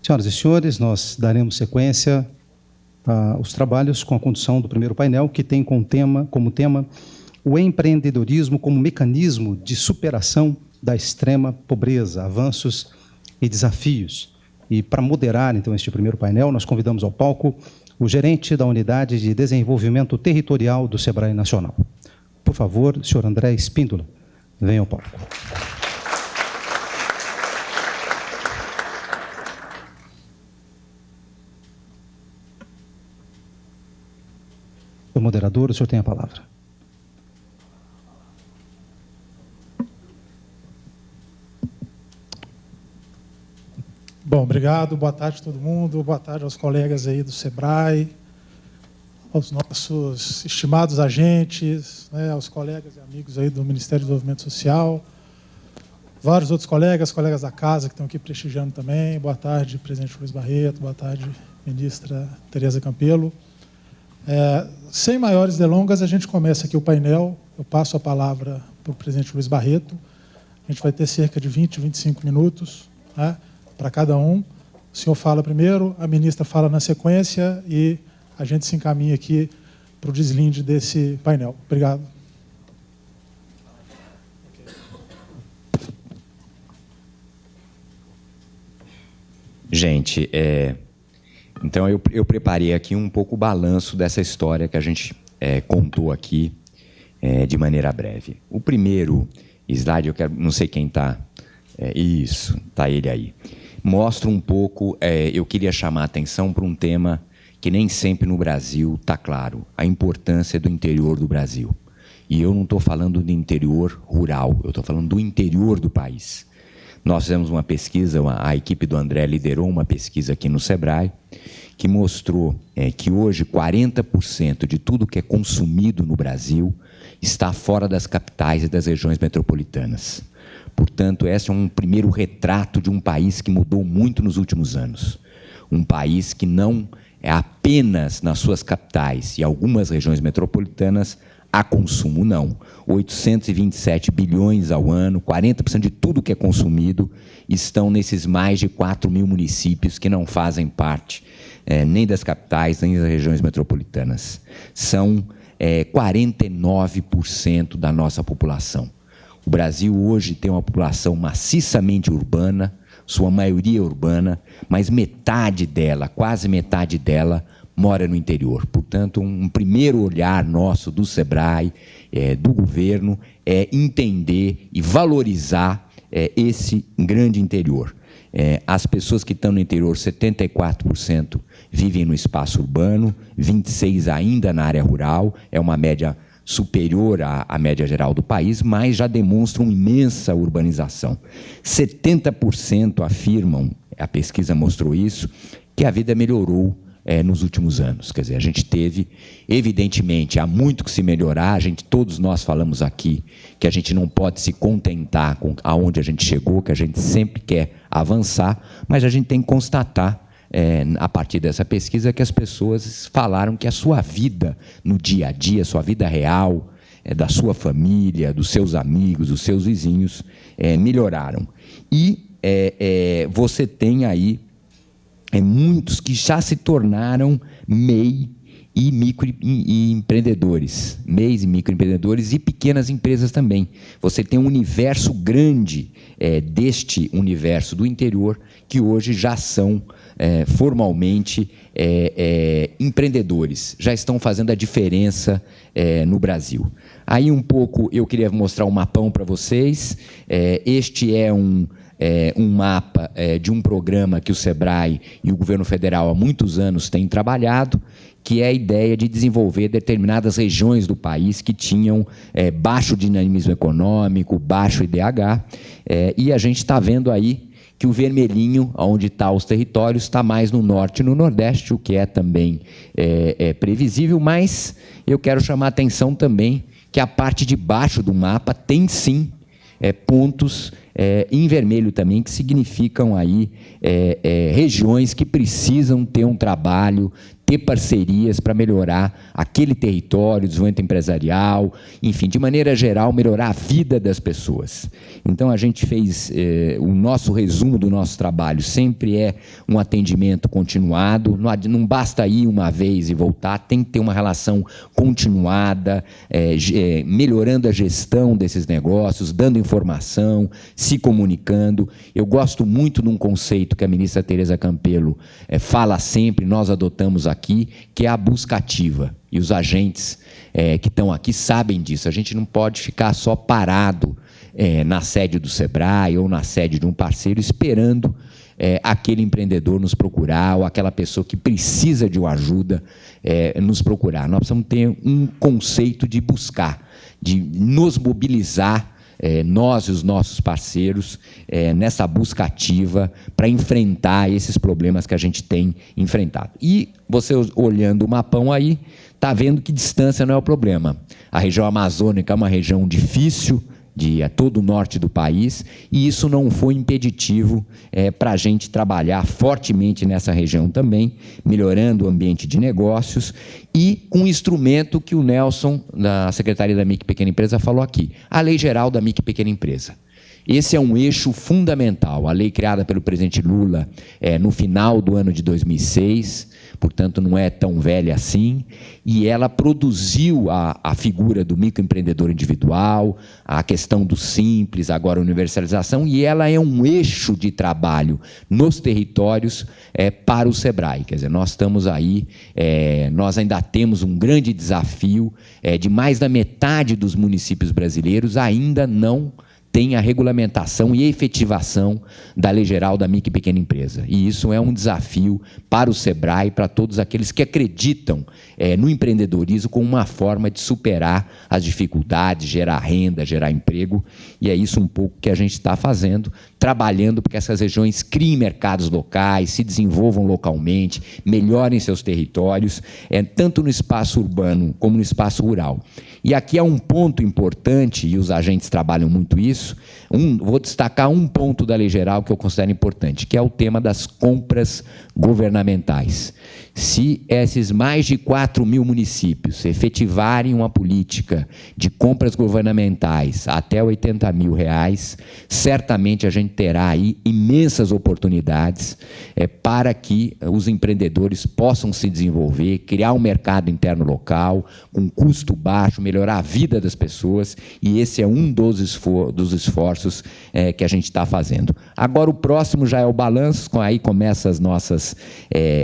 Senhoras e senhores, nós daremos sequência aos trabalhos com a condução do primeiro painel, que tem como tema o empreendedorismo como mecanismo de superação da extrema pobreza, avanços e desafios. E para moderar, então, este primeiro painel, nós convidamos ao palco o gerente da Unidade de Desenvolvimento Territorial do SEBRAE Nacional. Por favor, senhor André Espíndola, venha ao palco. O moderador, o senhor tem a palavra. Bom, obrigado. Boa tarde a todo mundo. Boa tarde aos colegas aí do SEBRAE, aos nossos estimados agentes, né, aos colegas e amigos aí do Ministério do Desenvolvimento Social, vários outros colegas da casa que estão aqui prestigiando também. Boa tarde, presidente Luiz Barreto. Boa tarde, ministra Tereza Campelo. Sem maiores delongas, a gente começa aqui o painel. Eu passo a palavra para o presidente Luiz Barreto. A gente vai ter cerca de 20, 25 minutos, né, para cada um. O senhor fala primeiro, a ministra fala na sequência e a gente se encaminha aqui para o deslinde desse painel. Obrigado. Gente, então eu preparei aqui um pouco o balanço dessa história que a gente contou aqui de maneira breve. O primeiro slide, não sei quem está... isso, está ele aí. Mostra um pouco, eu queria chamar a atenção para um tema que nem sempre no Brasil está claro, a importância do interior do Brasil. E eu não estou falando do interior rural, eu estou falando do interior do país. Nós fizemos uma pesquisa, a equipe do André liderou uma pesquisa aqui no SEBRAE, que mostrou que hoje 40% de tudo que é consumido no Brasil está fora das capitais e das regiões metropolitanas. Portanto, esse é um primeiro retrato de um país que mudou muito nos últimos anos. Um país que não é apenas nas suas capitais e algumas regiões metropolitanas a consumo, não. 827 bilhões ao ano, 40% de tudo que é consumido estão nesses mais de 4 mil municípios que não fazem parte nem das capitais, nem das regiões metropolitanas. São 49% da nossa população. O Brasil hoje tem uma população maciçamente urbana, sua maioria urbana, mas metade dela, quase metade dela, mora no interior. Portanto, um primeiro olhar nosso do SEBRAE, do governo, é entender e valorizar esse grande interior. As pessoas que estão no interior, 74% vivem no espaço urbano, 26% ainda na área rural, é uma média superior à média geral do país, mas já demonstram imensa urbanização. 70% afirmam, a pesquisa mostrou isso, que a vida melhorou nos últimos anos. Quer dizer, a gente teve, evidentemente, há muito que se melhorar, todos nós falamos aqui que a gente não pode se contentar com aonde a gente chegou, que a gente sempre quer avançar, mas a gente tem que constatar, a partir dessa pesquisa, que as pessoas falaram que a sua vida no dia a dia, sua vida real, da sua família, dos seus amigos, dos seus vizinhos, melhoraram. E você tem aí muitos que já se tornaram MEI e microempreendedores, MEIs e microempreendedores e pequenas empresas também. Você tem um universo grande deste universo do interior que hoje já são formalmente empreendedores, já estão fazendo a diferença no Brasil. Aí um pouco eu queria mostrar um mapão para vocês. Este é um mapa de um programa que o SEBRAE e o governo federal há muitos anos têm trabalhado, que é a ideia de desenvolver determinadas regiões do país que tinham baixo dinamismo econômico, baixo IDH, e a gente está vendo aí que o vermelhinho, onde estão os territórios, está mais no norte e no nordeste, o que é também previsível, mas eu quero chamar a atenção também que a parte de baixo do mapa tem, sim, pontos em vermelho também, que significam aí regiões que precisam ter um trabalho, ter parcerias para melhorar aquele território, desenvolvimento empresarial, enfim, de maneira geral, melhorar a vida das pessoas. Então, a gente fez, o nosso resumo do nosso trabalho sempre é um atendimento continuado, não basta ir uma vez e voltar, tem que ter uma relação continuada, melhorando a gestão desses negócios, dando informação, se comunicando. Eu gosto muito de um conceito que a ministra Tereza Campelo fala sempre, nós adotamos aqui, que é a busca ativa. E os agentes que estão aqui sabem disso. A gente não pode ficar só parado na sede do SEBRAE ou na sede de um parceiro esperando aquele empreendedor nos procurar ou aquela pessoa que precisa de uma ajuda nos procurar. Nós precisamos ter um conceito de buscar, de nos mobilizar, nós e os nossos parceiros, nessa busca ativa para enfrentar esses problemas que a gente tem enfrentado. E você, olhando o mapão aí, está vendo que distância não é o problema. A região amazônica é uma região difícil, de todo o norte do país, e isso não foi impeditivo para a gente trabalhar fortemente nessa região também, melhorando o ambiente de negócios e com um instrumento que o Nelson, da Secretaria da Micro e Pequena Empresa, falou aqui, a Lei Geral da Micro e Pequena Empresa. Esse é um eixo fundamental, a lei criada pelo presidente Lula no final do ano de 2006, portanto, não é tão velha assim, e ela produziu a figura do microempreendedor individual, a questão do simples, agora a universalização, e ela é um eixo de trabalho nos territórios para o SEBRAE. Quer dizer, nós estamos aí, nós ainda temos um grande desafio de mais da metade dos municípios brasileiros ainda não tem a regulamentação e efetivação da Lei Geral da Micro e Pequena Empresa. E isso é um desafio para o SEBRAE, para todos aqueles que acreditam no empreendedorismo como uma forma de superar as dificuldades, gerar renda, gerar emprego. E é isso um pouco que a gente está fazendo, trabalhando para que essas regiões criem mercados locais, se desenvolvam localmente, melhorem seus territórios, tanto no espaço urbano como no espaço rural. E aqui há um ponto importante, e os agentes trabalham muito isso, vou destacar um ponto da Lei Geral que eu considero importante, que é o tema das compras governamentais. Se esses mais de 4.000 municípios efetivarem uma política de compras governamentais até R$80 mil, certamente a gente terá aí imensas oportunidades para que os empreendedores possam se desenvolver, criar um mercado interno local, com custo baixo, melhorar a vida das pessoas, e esse é um dos esforços que a gente está fazendo. Agora, o próximo já é o balanço, aí começa as nossas,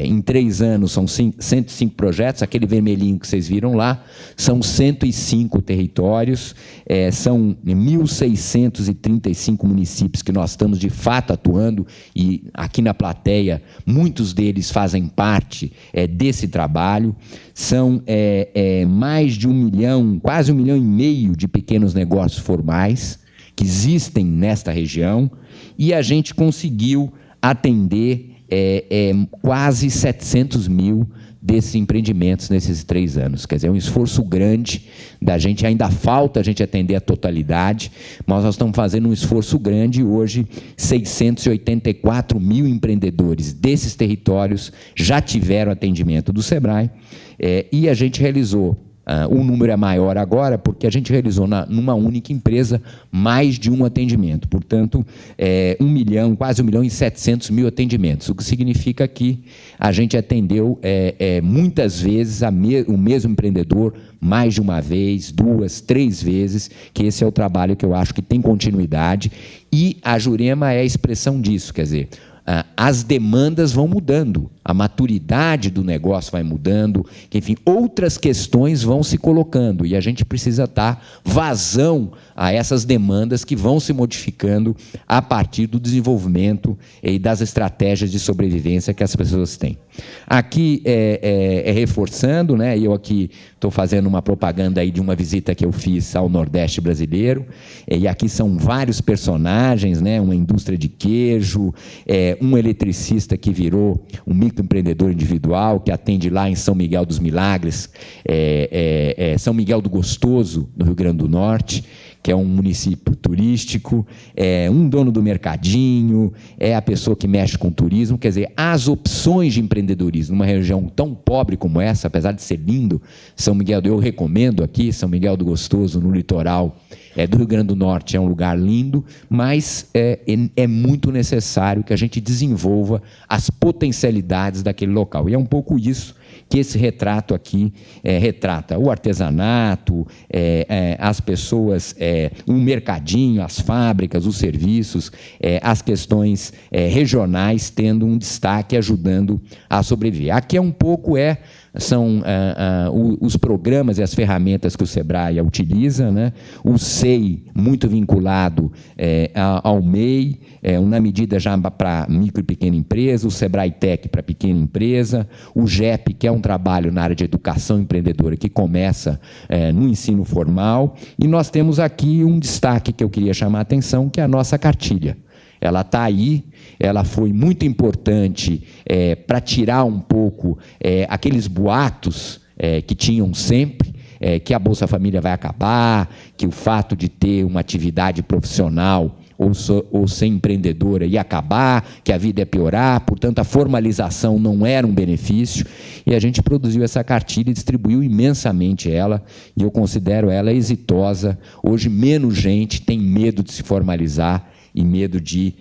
em 3 anos, são 105 projetos, aquele vermelhinho que vocês viram lá, são 105 territórios, são 1.635 municípios que nós estamos, de fato, atuando, e aqui na plateia, muitos deles fazem parte desse trabalho. São mais de 1 milhão, quase 1,5 milhão de pequenos negócios formais que existem nesta região, e a gente conseguiu atender quase 700 mil desses empreendimentos nesses 3 anos. Quer dizer, é um esforço grande da gente, ainda falta a gente atender a totalidade, mas nós estamos fazendo um esforço grande. Hoje, 684 mil empreendedores desses territórios já tiveram atendimento do SEBRAE, e a gente realizou, o número é maior agora, porque a gente realizou numa única empresa mais de um atendimento. Portanto, 1 milhão, quase 1.700.000 atendimentos, o que significa que a gente atendeu muitas vezes o mesmo empreendedor, mais de uma vez, 2, 3 vezes, que esse é o trabalho que eu acho que tem continuidade, e a Jurema é a expressão disso. Quer dizer, as demandas vão mudando, a maturidade do negócio vai mudando, enfim, outras questões vão se colocando, e a gente precisa dar vazão a essas demandas que vão se modificando a partir do desenvolvimento e das estratégias de sobrevivência que as pessoas têm. Aqui reforçando, né, eu aqui estou fazendo uma propaganda aí de uma visita que eu fiz ao Nordeste brasileiro, e aqui são vários personagens, né, uma indústria de queijo, um eletricista que virou um microempreendedor individual, que atende lá em São Miguel dos Milagres, São Miguel do Gostoso, no Rio Grande do Norte, que é um município turístico, é um dono do mercadinho, é a pessoa que mexe com turismo. Quer dizer, as opções de empreendedorismo numa região tão pobre como essa, apesar de ser lindo, São Miguel, eu recomendo aqui, São Miguel do Gostoso, no litoral do Rio Grande do Norte, é um lugar lindo, mas é muito necessário que a gente desenvolva as potencialidades daquele local. E é um pouco isso que esse retrato aqui retrata: o artesanato, as pessoas, o mercadinho, as fábricas, os serviços, as questões regionais tendo um destaque, ajudando a sobreviver. Aqui é um pouco são os programas e as ferramentas que o SEBRAE utiliza, né? O SEI, muito vinculado ao MEI, na medida já para micro e pequena empresa, o SEBRAE Tech para pequena empresa, o GEP, que é um trabalho na área de educação empreendedora que começa no ensino formal, e nós temos aqui um destaque que eu queria chamar a atenção, que é a nossa cartilha. Ela está aí, ela foi muito importante para tirar um pouco aqueles boatos que tinham sempre, que a Bolsa Família vai acabar, que o fato de ter uma atividade profissional ou ser empreendedora ia acabar, que a vida ia piorar, portanto, a formalização não era um benefício, e a gente produziu essa cartilha e distribuiu imensamente ela, e eu considero ela exitosa. Hoje, menos gente tem medo de se formalizar e medo de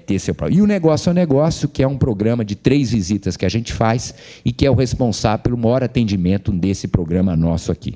ter seu próprio. E o Negócio é um Negócio, que é um programa de 3 visitas que a gente faz e que é o responsável pelo maior atendimento desse programa nosso aqui.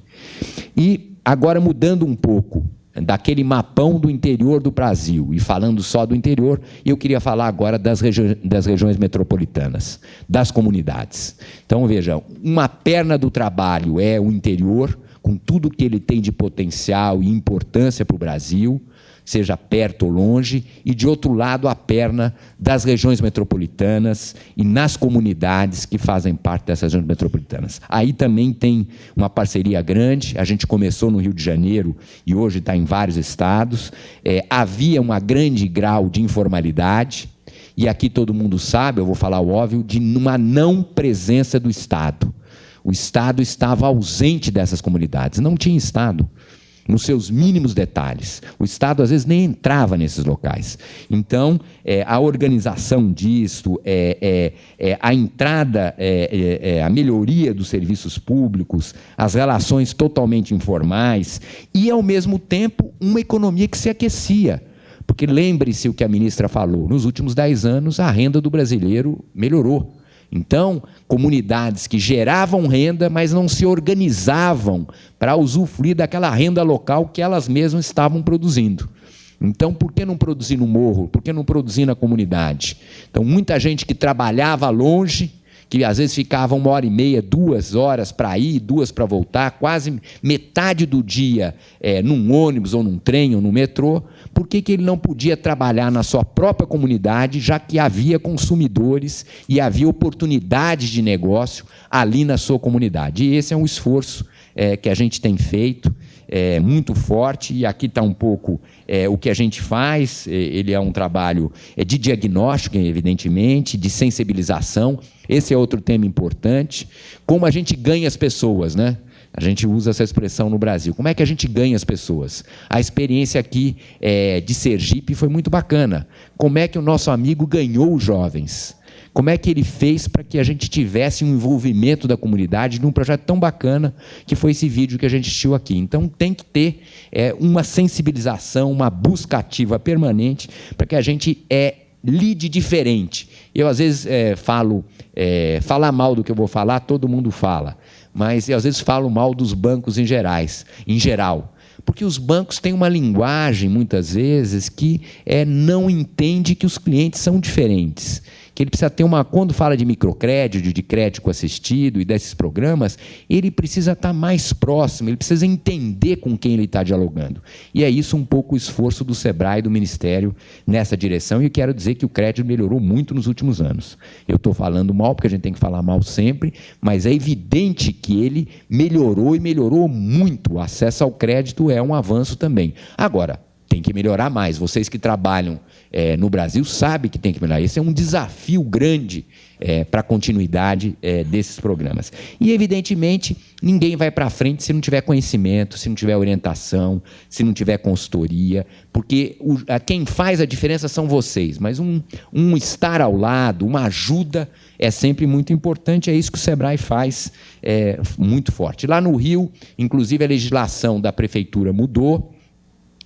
E agora, mudando um pouco daquele mapão do interior do Brasil e falando só do interior, eu queria falar agora das regiões metropolitanas, das comunidades. Então, vejam, uma perna do trabalho é o interior, com tudo que ele tem de potencial e importância para o Brasil, seja perto ou longe, e, de outro lado, a perna das regiões metropolitanas e nas comunidades que fazem parte dessas regiões metropolitanas. Aí também tem uma parceria grande, a gente começou no Rio de Janeiro e hoje está em vários estados. Havia um grande grau de informalidade, e aqui todo mundo sabe, eu vou falar o óbvio, de uma não presença do Estado. O Estado estava ausente dessas comunidades, não tinha Estado nos seus mínimos detalhes. O Estado, às vezes, nem entrava nesses locais. Então, a organização disso, a entrada, a melhoria dos serviços públicos, as relações totalmente informais e, ao mesmo tempo, uma economia que se aquecia. Porque lembre-se o que a ministra falou, nos últimos 10 anos, a renda do brasileiro melhorou. Então, comunidades que geravam renda, mas não se organizavam para usufruir daquela renda local que elas mesmas estavam produzindo. Então, por que não produzir no morro? Por que não produzir na comunidade? Então, muita gente que trabalhava longe, que às vezes ficava 1h30, 2 horas para ir, 2 para voltar, quase metade do dia num ônibus, ou num trem, ou no metrô. Por que ele não podia trabalhar na sua própria comunidade, já que havia consumidores e havia oportunidades de negócio ali na sua comunidade? E esse é um esforço que a gente tem feito, muito forte, e aqui está um pouco o que a gente faz. Ele é um trabalho de diagnóstico, evidentemente, de sensibilização. Esse é outro tema importante. Como a gente ganha as pessoas, né? A gente usa essa expressão no Brasil. Como é que a gente ganha as pessoas? A experiência aqui de Sergipe foi muito bacana. Como é que o nosso amigo ganhou os jovens? Como é que ele fez para que a gente tivesse um envolvimento da comunidade num projeto tão bacana que foi esse vídeo que a gente assistiu aqui? Então, tem que ter uma sensibilização, uma busca ativa permanente para que a gente lide diferente. Eu, às vezes, falar mal do que eu vou falar, todo mundo fala, mas eu, às vezes, falo mal dos bancos em geral, porque os bancos têm uma linguagem, muitas vezes, que não entende que os clientes são diferentes, que ele precisa ter quando fala de microcrédito, de crédito assistido e desses programas, ele precisa estar mais próximo, ele precisa entender com quem ele está dialogando. E é isso um pouco o esforço do SEBRAE e do Ministério nessa direção, e eu quero dizer que o crédito melhorou muito nos últimos anos. Eu estou falando mal, porque a gente tem que falar mal sempre, mas é evidente que ele melhorou, e melhorou muito. O acesso ao crédito é um avanço também. Agora, tem que melhorar mais. Vocês que trabalham no Brasil sabe que tem que melhorar. Esse é um desafio grande para a continuidade desses programas. E, evidentemente, ninguém vai para frente se não tiver conhecimento, se não tiver orientação, se não tiver consultoria, porque quem faz a diferença são vocês, mas um estar ao lado, uma ajuda é sempre muito importante, é isso que o SEBRAE faz muito forte. Lá no Rio, inclusive, a legislação da prefeitura mudou.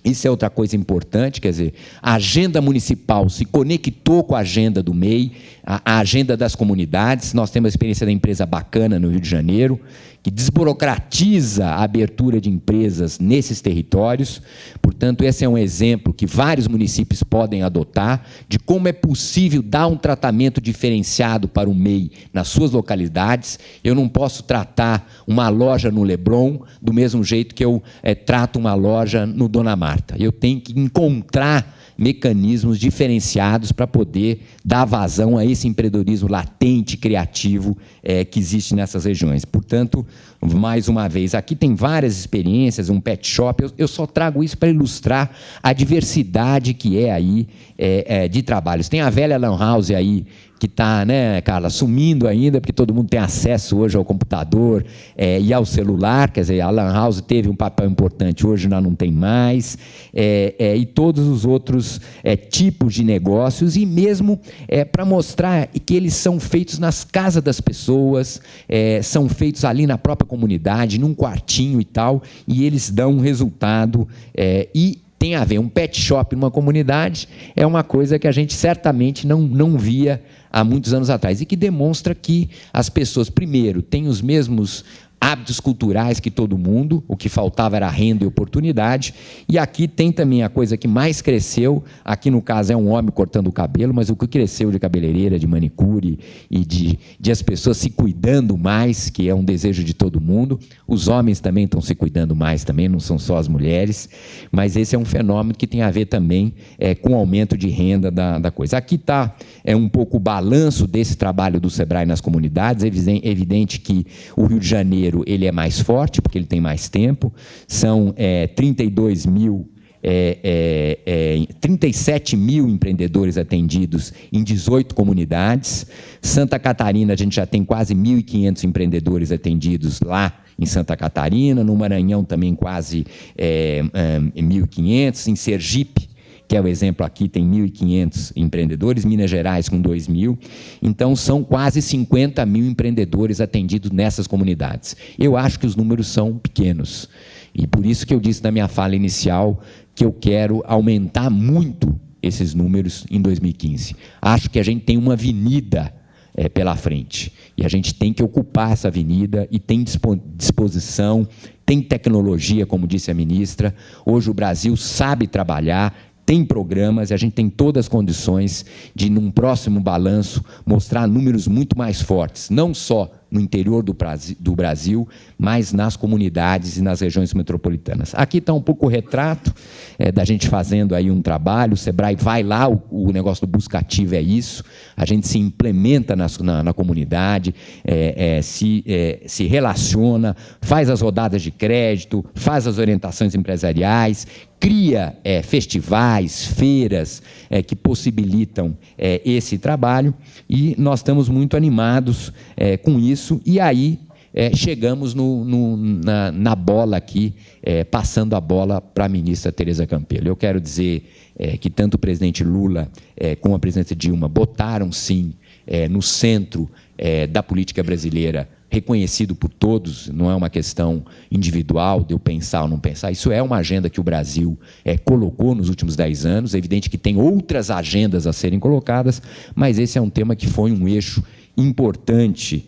Isso é outra coisa importante, quer dizer, a agenda municipal se conectou com a agenda do MEI, a agenda das comunidades. Nós temos a experiência da empresa Bacana no Rio de Janeiro, que desburocratiza a abertura de empresas nesses territórios. Portanto, esse é um exemplo que vários municípios podem adotar de como é possível dar um tratamento diferenciado para o MEI nas suas localidades. Eu não posso tratar uma loja no Leblon do mesmo jeito que eu trato uma loja no Dona Marta. Eu tenho que encontrar mecanismos diferenciados para poder dar vazão a esse empreendedorismo latente, criativo, que existe nessas regiões. Portanto, mais uma vez, aqui tem várias experiências, um pet shop, eu só trago isso para ilustrar a diversidade que é aí de trabalhos. Tem a velha Lan House aí, que está, né, Carla, sumindo ainda, porque todo mundo tem acesso hoje ao computador e ao celular, quer dizer, a Lan House teve um papel importante, hoje já não tem mais, e todos os outros tipos de negócios, e mesmo para mostrar que eles são feitos nas casas das pessoas, são feitos ali na própria comunidade, num quartinho e tal, e eles dão um resultado, e tem a ver, um pet shop numa comunidade é uma coisa que a gente certamente não via há muitos anos atrás, e que demonstra que as pessoas, primeiro, têm os mesmos hábitos culturais que todo mundo, o que faltava era renda e oportunidade, e aqui tem também a coisa que mais cresceu, aqui no caso é um homem cortando o cabelo, mas o que cresceu de cabeleireira, de manicure e de as pessoas se cuidando mais, que é um desejo de todo mundo. Os homens também estão se cuidando mais, também não são só as mulheres, mas esse é um fenômeno que tem a ver também com o aumento de renda da coisa. Aqui está um pouco o balanço desse trabalho do SEBRAE nas comunidades. É evidente que o Rio de Janeiro ele é mais forte, porque ele tem mais tempo, são 37 mil empreendedores atendidos em 18 comunidades. Santa Catarina, a gente já tem quase 1.500 empreendedores atendidos lá em Santa Catarina, no Maranhão também quase 1.500, em Sergipe, que é o exemplo aqui, tem 1.500 empreendedores, Minas Gerais com 2.000, então são quase 50 mil empreendedores atendidos nessas comunidades. Eu acho que os números são pequenos, e por isso que eu disse na minha fala inicial que eu quero aumentar muito esses números em 2015. Acho que a gente tem uma avenida pela frente, e a gente tem que ocupar essa avenida, e tem disposição, tem tecnologia, como disse a ministra. Hoje o Brasil sabe trabalhar, tem programas, e a gente tem todas as condições de, num próximo balanço, mostrar números muito mais fortes, não só no interior do Brasil, mas nas comunidades e nas regiões metropolitanas. Aqui está um pouco o retrato da gente fazendo aí um trabalho. O SEBRAE vai lá, o negócio do buscativo é isso, a gente se implementa na comunidade, se relaciona, faz as rodadas de crédito, faz as orientações empresariais, cria festivais, feiras que possibilitam esse trabalho, e nós estamos muito animados com isso, e aí chegamos na bola aqui, passando a bola para a ministra Tereza Campelo. Eu quero dizer que tanto o presidente Lula como a presidenta Dilma botaram, sim, no centro da política brasileira, reconhecido por todos, não é uma questão individual de eu pensar ou não pensar, isso é uma agenda que o Brasil colocou nos últimos 10 anos, é evidente que tem outras agendas a serem colocadas, mas esse é um tema que foi um eixo importante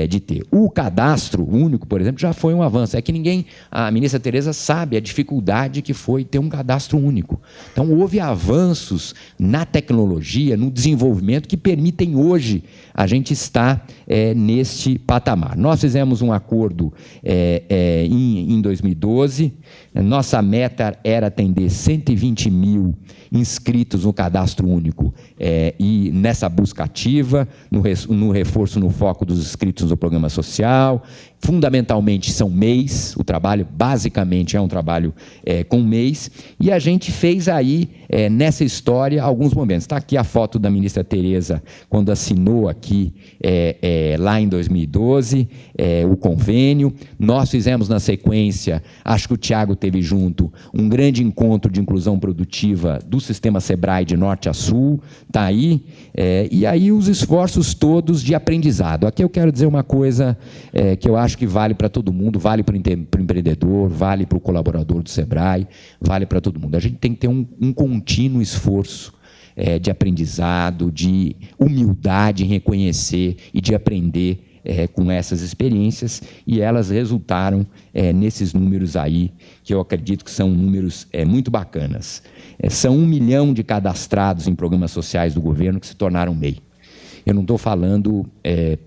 de ter. O cadastro único, por exemplo, já foi um avanço. É que a ministra Tereza sabe a dificuldade que foi ter um cadastro único. Então, houve avanços na tecnologia, no desenvolvimento, que permitem hoje a gente estar neste patamar. Nós fizemos um acordo em 2012, nossa meta era atender 120 mil inscritos no cadastro único e nessa busca ativa, no reforço, no foco dos inscritos no programa social. Fundamentalmente são MEIs, o trabalho basicamente é um trabalho com MEIs, e a gente fez aí nessa história alguns momentos. Está aqui a foto da ministra Tereza, quando assinou aqui, lá em 2012, o convênio. Nós fizemos na sequência, acho que o Tiago teve junto, um grande encontro de inclusão produtiva do sistema SEBRAE de norte a sul, está aí, e aí os esforços todos de aprendizado. Aqui eu quero dizer uma coisa que eu acho que vale para todo mundo, vale para o empreendedor, vale para o colaborador do SEBRAE, vale para todo mundo. A gente tem que ter um contínuo esforço de aprendizado, de humildade em reconhecer e de aprender com essas experiências, e elas resultaram nesses números aí, que eu acredito que são números muito bacanas. São 1 milhão de cadastrados em programas sociais do governo que se tornaram MEI. Eu não estou falando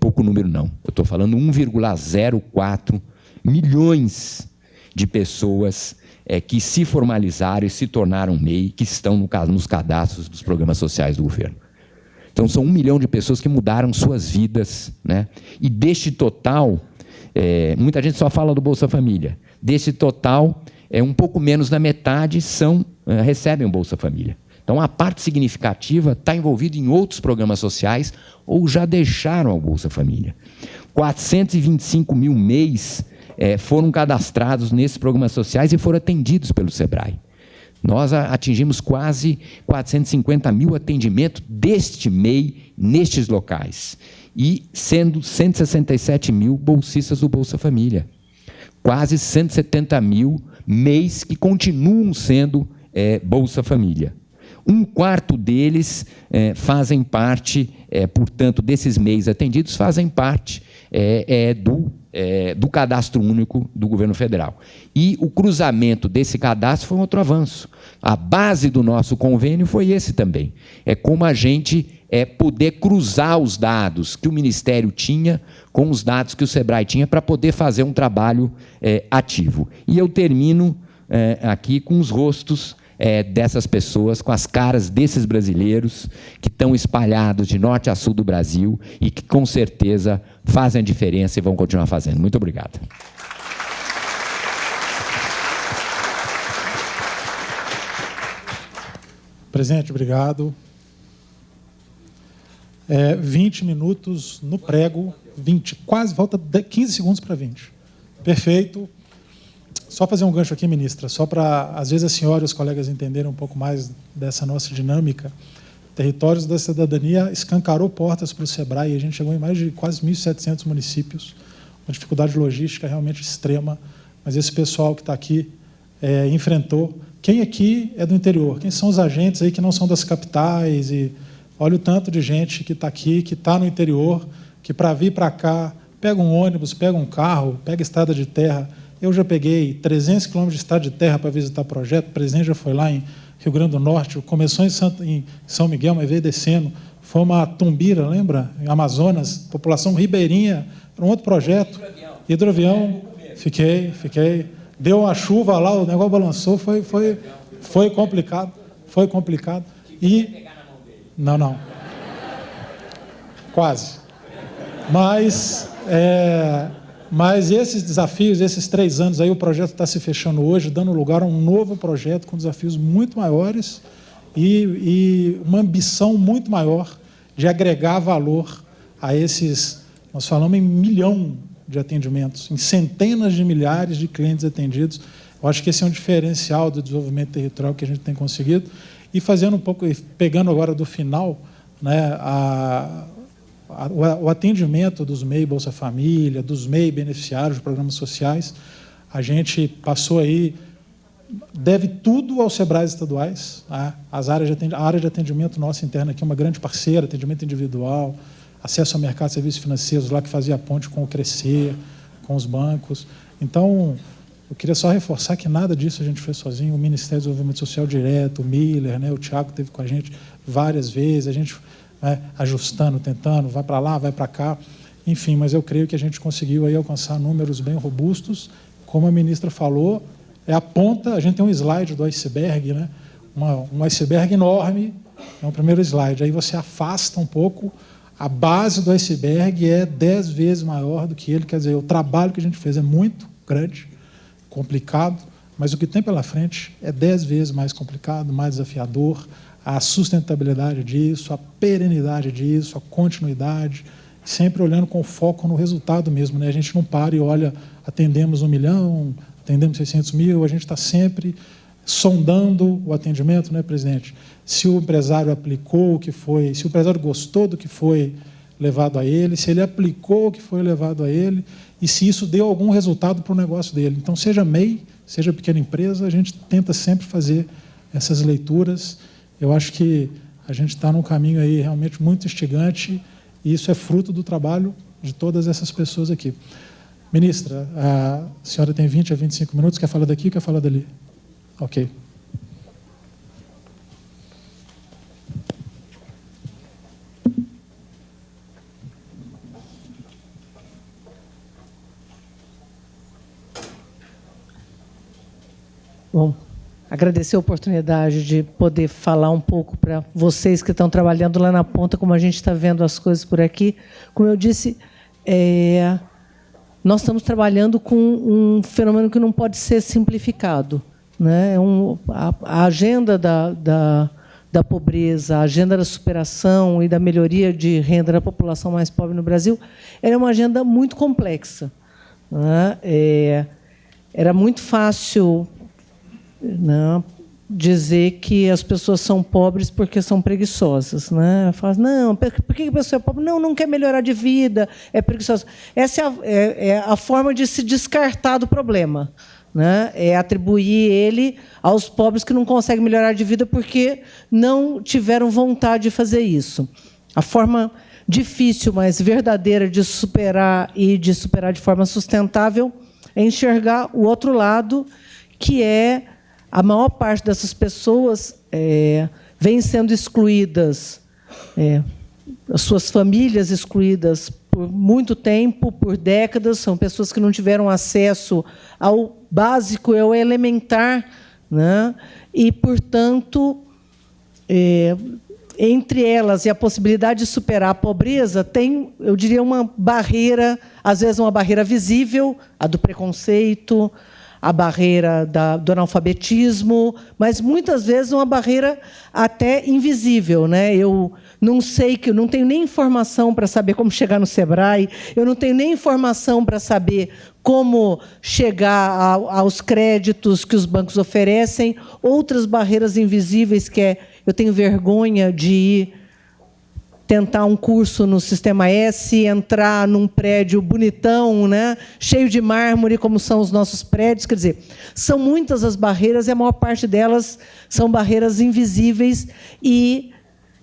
pouco número, não. Eu estou falando 1,04 milhões de pessoas que se formalizaram e se tornaram MEI, que estão nos cadastros dos programas sociais do governo. Então, são 1 milhão de pessoas que mudaram suas vidas, né? E deste total, muita gente só fala do Bolsa Família. Deste total, um pouco menos da metade recebem o Bolsa Família. Então, a parte significativa está envolvida em outros programas sociais ou já deixaram o Bolsa Família. 425 mil MEIs foram cadastrados nesses programas sociais e foram atendidos pelo SEBRAE. Nós atingimos quase 450 mil atendimentos deste MEI nestes locais, e sendo 167 mil bolsistas do Bolsa Família. Quase 170 mil MEIs que continuam sendo Bolsa Família. 1/4 deles fazem parte, portanto, desses MEIs atendidos, fazem parte do cadastro único do governo federal. E o cruzamento desse cadastro foi um outro avanço. A base do nosso convênio foi esse também. É como a gente poder cruzar os dados que o Ministério tinha com os dados que o SEBRAE tinha para poder fazer um trabalho ativo. E eu termino aqui com os rostos dessas pessoas, com as caras desses brasileiros que estão espalhados de norte a sul do Brasil e que, com certeza, fazem a diferença e vão continuar fazendo. Muito obrigado. Presidente, obrigado. 20 minutos no prego, 20, quase, falta 15 segundos para 20. Perfeito. Só fazer um gancho aqui, ministra, só para, às vezes, a senhora e os colegas entenderem um pouco mais dessa nossa dinâmica. Territórios da Cidadania escancarou portas para o SEBRAE, e a gente chegou em mais de quase 1.700 municípios, uma dificuldade logística realmente extrema, mas esse pessoal que está aqui enfrentou. Quem aqui é do interior? Quem são os agentes aí que não são das capitais? E olha o tanto de gente que está aqui, que está no interior, que para vir para cá, pega um ônibus, pega um carro, pega estrada de terra. Eu já peguei 300 quilômetros de estrada de terra para visitar projeto, o presidente já foi lá em Rio Grande do Norte, começou em São Miguel, mas veio descendo, fomos a Tumbira, lembra? Em Amazonas, população ribeirinha, era um outro projeto. Hidroavião, fiquei. Deu uma chuva lá, o negócio balançou, foi complicado, E... Não. Quase. Mas esses desafios, esses 3 anos aí, o projeto está se fechando hoje, dando lugar a um novo projeto com desafios muito maiores e uma ambição muito maior de agregar valor a esses, nós falamos em 1 milhão de atendimentos, em centenas de milhares de clientes atendidos. Eu acho que esse é um diferencial do desenvolvimento territorial que a gente tem conseguido. E fazendo um pouco, pegando agora do final, né, o atendimento dos MEI Bolsa Família, dos MEI beneficiários de programas sociais, a gente passou aí, deve tudo aos SEBRAEs estaduais. Tá? A área de atendimento nossa interna aqui é uma grande parceira, atendimento individual, acesso ao mercado de serviços financeiros, lá que fazia a ponte com o Crescer, com os bancos. Então, eu queria só reforçar que nada disso a gente fez sozinho. O Ministério do Desenvolvimento Social direto, o Miller, né, o Tiago esteve com a gente várias vezes, a gente ajustando, tentando, vai para lá, vai para cá, enfim, mas eu creio que a gente conseguiu aí alcançar números bem robustos. Como a ministra falou, a ponta, a gente tem um slide do iceberg, né? Um iceberg enorme, é o primeiro slide, aí você afasta um pouco, a base do iceberg é 10 vezes maior do que ele, quer dizer, o trabalho que a gente fez é muito grande, complicado, mas o que tem pela frente é 10 vezes mais complicado, mais desafiador. A sustentabilidade disso, a perenidade disso, a continuidade, sempre olhando com foco no resultado mesmo, né? A gente não para e olha, atendemos 1 milhão, atendemos 600 mil, a gente está sempre sondando o atendimento, né, presidente? Se o empresário aplicou o que foi, se o empresário gostou do que foi levado a ele, se ele aplicou o que foi levado a ele e se isso deu algum resultado para o negócio dele. Então, seja MEI, seja pequena empresa, a gente tenta sempre fazer essas leituras. Eu acho que a gente está num caminho aí realmente muito instigante e isso é fruto do trabalho de todas essas pessoas aqui. Ministra, a senhora tem 20 a 25 minutos, quer falar daqui ou quer falar dali? Ok. Bom, agradecer a oportunidade de poder falar um pouco para vocês que estão trabalhando lá na ponta, como a gente está vendo as coisas por aqui. Como eu disse, nós estamos trabalhando com um fenômeno que não pode ser simplificado, né? A agenda da pobreza, a agenda da superação e da melhoria de renda da população mais pobre no Brasil, era uma agenda muito complexa, né? Era muito fácil, né, dizer que as pessoas são pobres porque são preguiçosas, né? Fala, não, por que a pessoa é pobre? Não quer melhorar de vida, é preguiçosa. Essa é a forma de se descartar do problema, né? É atribuir ele aos pobres que não conseguem melhorar de vida porque não tiveram vontade de fazer isso. A forma difícil, mas verdadeira de superar e de superar de forma sustentável é enxergar o outro lado, que é a maior parte dessas pessoas vêm sendo excluídas, as suas famílias excluídas por muito tempo, por décadas, são pessoas que não tiveram acesso ao básico e ao elementar, né? E, portanto, entre elas e a possibilidade de superar a pobreza, tem, eu diria, uma barreira, às vezes uma barreira visível, a do preconceito, a barreira do analfabetismo, mas muitas vezes uma barreira até invisível, né? Eu não sei, que eu não tenho nem informação para saber como chegar no Sebrae, eu não tenho nem informação para saber como chegar aos créditos que os bancos oferecem, outras barreiras invisíveis que eu tenho vergonha de ir tentar um curso no Sistema S, entrar num prédio bonitão, né, cheio de mármore, como são os nossos prédios. Quer dizer, são muitas as barreiras, e a maior parte delas são barreiras invisíveis, e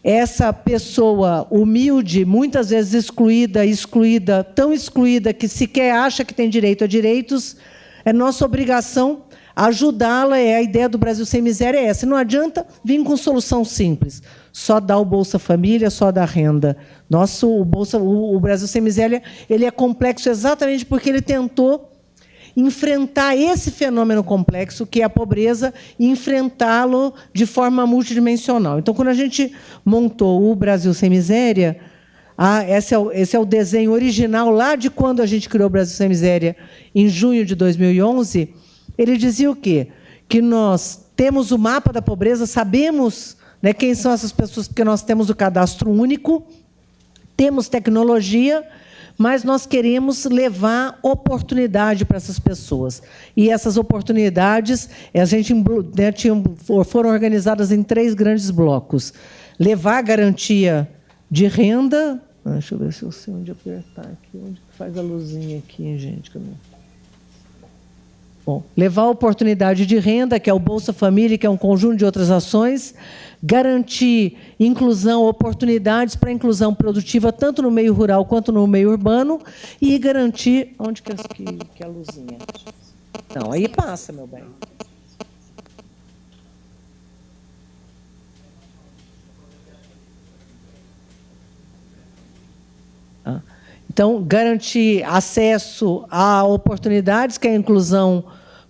essa pessoa humilde, muitas vezes excluída, tão excluída que sequer acha que tem direito a direitos, é nossa obrigação ajudá-la. A ideia do Brasil Sem Miséria é essa. Não adianta vir com solução simples, só dar o Bolsa Família, só dar renda. O Brasil Sem Miséria, ele é complexo exatamente porque ele tentou enfrentar esse fenômeno complexo, que é a pobreza, e enfrentá-lo de forma multidimensional. Então, quando a gente montou o Brasil Sem Miséria, esse é o desenho original, lá de quando a gente criou o Brasil Sem Miséria, em junho de 2011, ele dizia o quê? Que nós temos o mapa da pobreza, sabemos, né, quem são essas pessoas, porque nós temos o cadastro único, temos tecnologia, mas nós queremos levar oportunidade para essas pessoas. E essas oportunidades foram organizadas em 3 grandes blocos. Levar a garantia de renda... Deixa eu ver se eu sei onde apertar aqui. Onde faz a luzinha aqui, gente? Bom, levar a oportunidade de renda, que é o Bolsa Família, que é um conjunto de outras ações, garantir inclusão, oportunidades para a inclusão produtiva, tanto no meio rural quanto no meio urbano, e garantir... Onde que é a luzinha? Não, aí passa, meu bem. Então, garantir acesso a oportunidades, que é a inclusão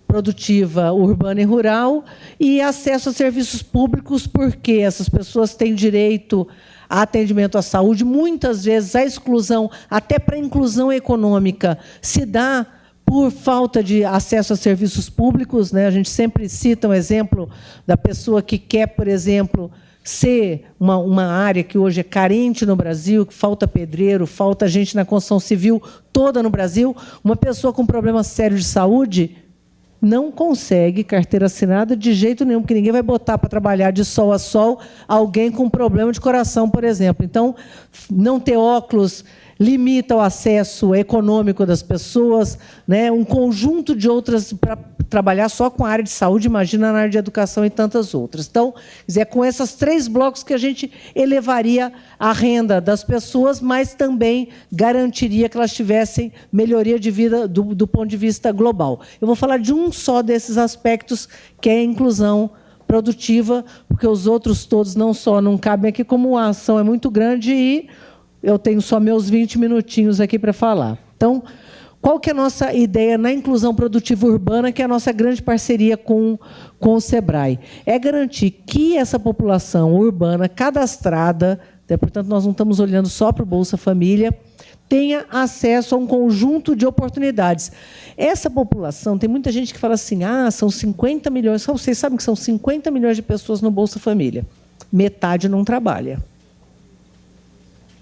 produtiva urbana e rural, e acesso a serviços públicos, porque essas pessoas têm direito a atendimento à saúde. Muitas vezes, a exclusão, até para a inclusão econômica, se dá por falta de acesso a serviços públicos, né? A gente sempre cita um exemplo da pessoa que quer, por exemplo, ser uma área que hoje é carente no Brasil, que falta pedreiro, falta gente na construção civil toda no Brasil. Uma pessoa com problema sério de saúde não consegue carteira assinada de jeito nenhum, porque ninguém vai botar para trabalhar de sol a sol alguém com problema de coração, por exemplo. Então, não ter óculos limita o acesso econômico das pessoas, né? Um conjunto de outras para trabalhar só com a área de saúde, imagina na área de educação e tantas outras. Então, quer dizer, é com esses 3 blocos que a gente elevaria a renda das pessoas, mas também garantiria que elas tivessem melhoria de vida do ponto de vista global. Eu vou falar de um só desses aspectos, que é a inclusão produtiva, porque os outros todos não cabem aqui, como a ação é muito grande e eu tenho só meus 20 minutinhos aqui para falar. Então, qual que é a nossa ideia na inclusão produtiva urbana, que é a nossa grande parceria com o SEBRAE? É garantir que essa população urbana cadastrada, portanto, nós não estamos olhando só para o Bolsa Família, tenha acesso a um conjunto de oportunidades. Essa população, tem muita gente que fala assim, são 50 milhões, vocês sabem que são 50 milhões de pessoas no Bolsa Família. Metade não trabalha.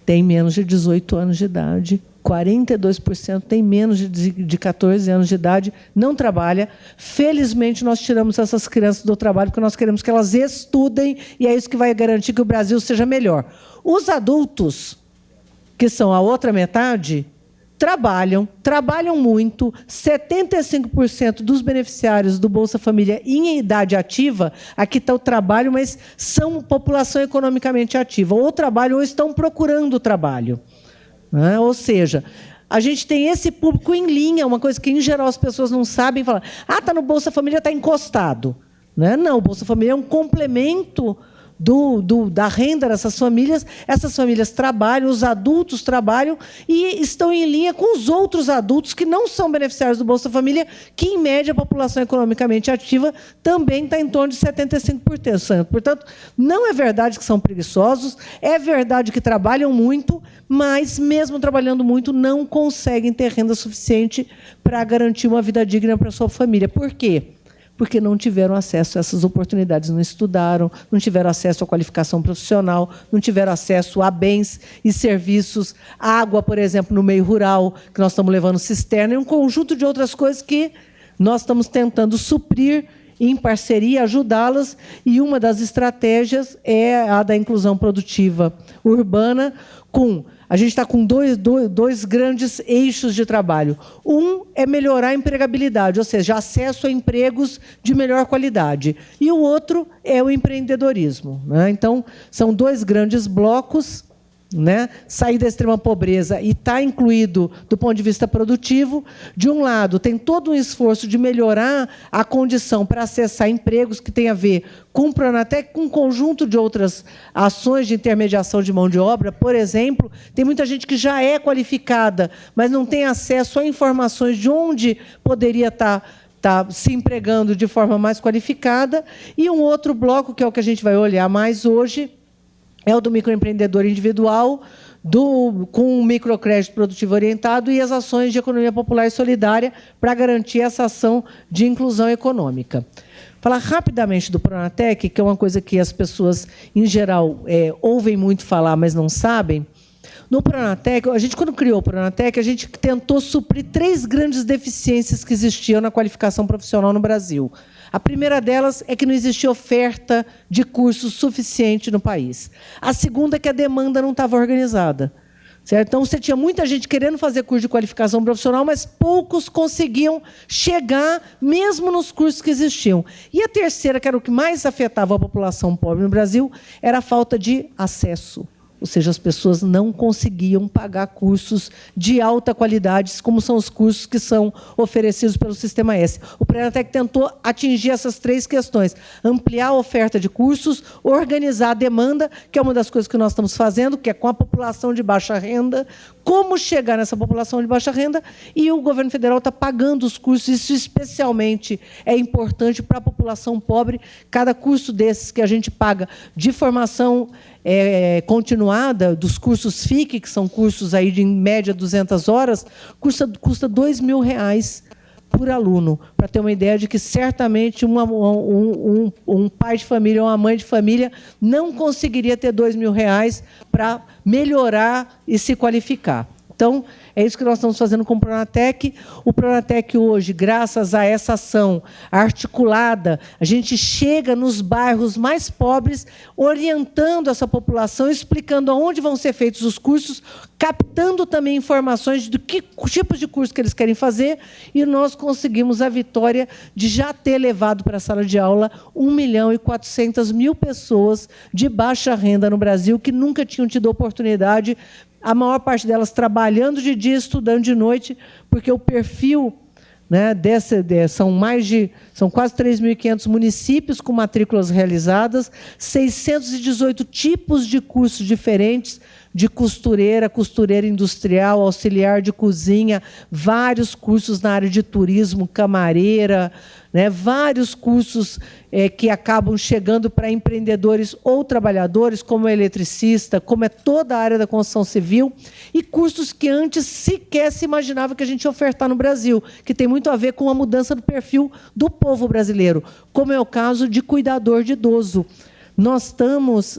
Tem menos de 18 anos de idade, 42% tem menos de 14 anos de idade, não trabalha. Felizmente, nós tiramos essas crianças do trabalho, porque nós queremos que elas estudem, e é isso que vai garantir que o Brasil seja melhor. Os adultos, que são a outra metade, trabalham muito. 75% dos beneficiários do Bolsa Família em idade ativa, aqui está o trabalho, mas são população economicamente ativa. Ou trabalham ou estão procurando trabalho. Né? Ou seja, a gente tem esse público em linha, uma coisa que, em geral, as pessoas não sabem, falar, está no Bolsa Família, está encostado. Né? Não, o Bolsa Família é um complemento da renda dessas famílias. Essas famílias trabalham, os adultos trabalham e estão em linha com os outros adultos que não são beneficiários do Bolsa Família, que, em média, a população economicamente ativa também está em torno de 75%. Portanto, não é verdade que são preguiçosos, é verdade que trabalham muito, mas, mesmo trabalhando muito, não conseguem ter renda suficiente para garantir uma vida digna para a sua família. Por quê? Porque não tiveram acesso a essas oportunidades, não estudaram, não tiveram acesso à qualificação profissional, não tiveram acesso a bens e serviços, água, por exemplo, no meio rural, que nós estamos levando cisterna, e um conjunto de outras coisas que nós estamos tentando suprir em parceria, ajudá-las, e uma das estratégias é a da inclusão produtiva urbana, a gente está com dois grandes eixos de trabalho. Um é melhorar a empregabilidade, ou seja, acesso a empregos de melhor qualidade. E o outro é o empreendedorismo. Né? Então, são 2 grandes blocos. Né? Sair da extrema pobreza e está incluído do ponto de vista produtivo. De um lado, tem todo um esforço de melhorar a condição para acessar empregos, que tem a ver com o Pronatec, com um conjunto de outras ações de intermediação de mão de obra. Por exemplo, tem muita gente que já é qualificada, mas não tem acesso a informações de onde poderia estar se empregando de forma mais qualificada. E um outro bloco, que é o que a gente vai olhar mais hoje, é o do microempreendedor individual, com o microcrédito produtivo orientado e as ações de economia popular e solidária para garantir essa ação de inclusão econômica. Falar rapidamente do Pronatec, que é uma coisa que as pessoas, em geral, ouvem muito falar, mas não sabem. No Pronatec, quando criou o Pronatec, a gente tentou suprir 3 grandes deficiências que existiam na qualificação profissional no Brasil. A primeira delas é que não existia oferta de cursos suficiente no país. A segunda é que a demanda não estava organizada. Certo? Então, você tinha muita gente querendo fazer curso de qualificação profissional, mas poucos conseguiam chegar, mesmo nos cursos que existiam. E a terceira, que era o que mais afetava a população pobre no Brasil, era a falta de acesso. Ou seja, as pessoas não conseguiam pagar cursos de alta qualidade, como são os cursos que são oferecidos pelo Sistema S. O Pronatec tentou atingir essas 3 questões: ampliar a oferta de cursos, organizar a demanda, que é uma das coisas que nós estamos fazendo, que é com a população de baixa renda, como chegar nessa população de baixa renda, e o governo federal está pagando os cursos. Isso, especialmente, é importante para a população pobre. Cada curso desses que a gente paga de formação continuada, dos cursos FIC, que são cursos aí de, em média, 200 horas, custa R$ 2.000 por aluno, para ter uma ideia de que certamente um pai de família ou uma mãe de família não conseguiria ter R$2.000 para melhorar e se qualificar. Então, é isso que nós estamos fazendo com o Pronatec. O Pronatec hoje, graças a essa ação articulada, a gente chega nos bairros mais pobres, orientando essa população, explicando aonde vão ser feitos os cursos, captando também informações do que tipos de curso que eles querem fazer, e nós conseguimos a vitória de já ter levado para a sala de aula 1.400.000 pessoas de baixa renda no Brasil, que nunca tinham tido oportunidade, a maior parte delas trabalhando de dia, estudando de noite, porque o perfil, né, são quase 3.500 municípios com matrículas realizadas, 618 tipos de cursos diferentes, de costureira, costureira industrial, auxiliar de cozinha, vários cursos na área de turismo, camareira, né, vários cursos que acabam chegando para empreendedores ou trabalhadores, como eletricista, como é toda a área da construção civil, e cursos que antes sequer se imaginava que a gente ia ofertar no Brasil, que tem muito a ver com a mudança do perfil do povo brasileiro, como é o caso de cuidador de idoso. Nós estamos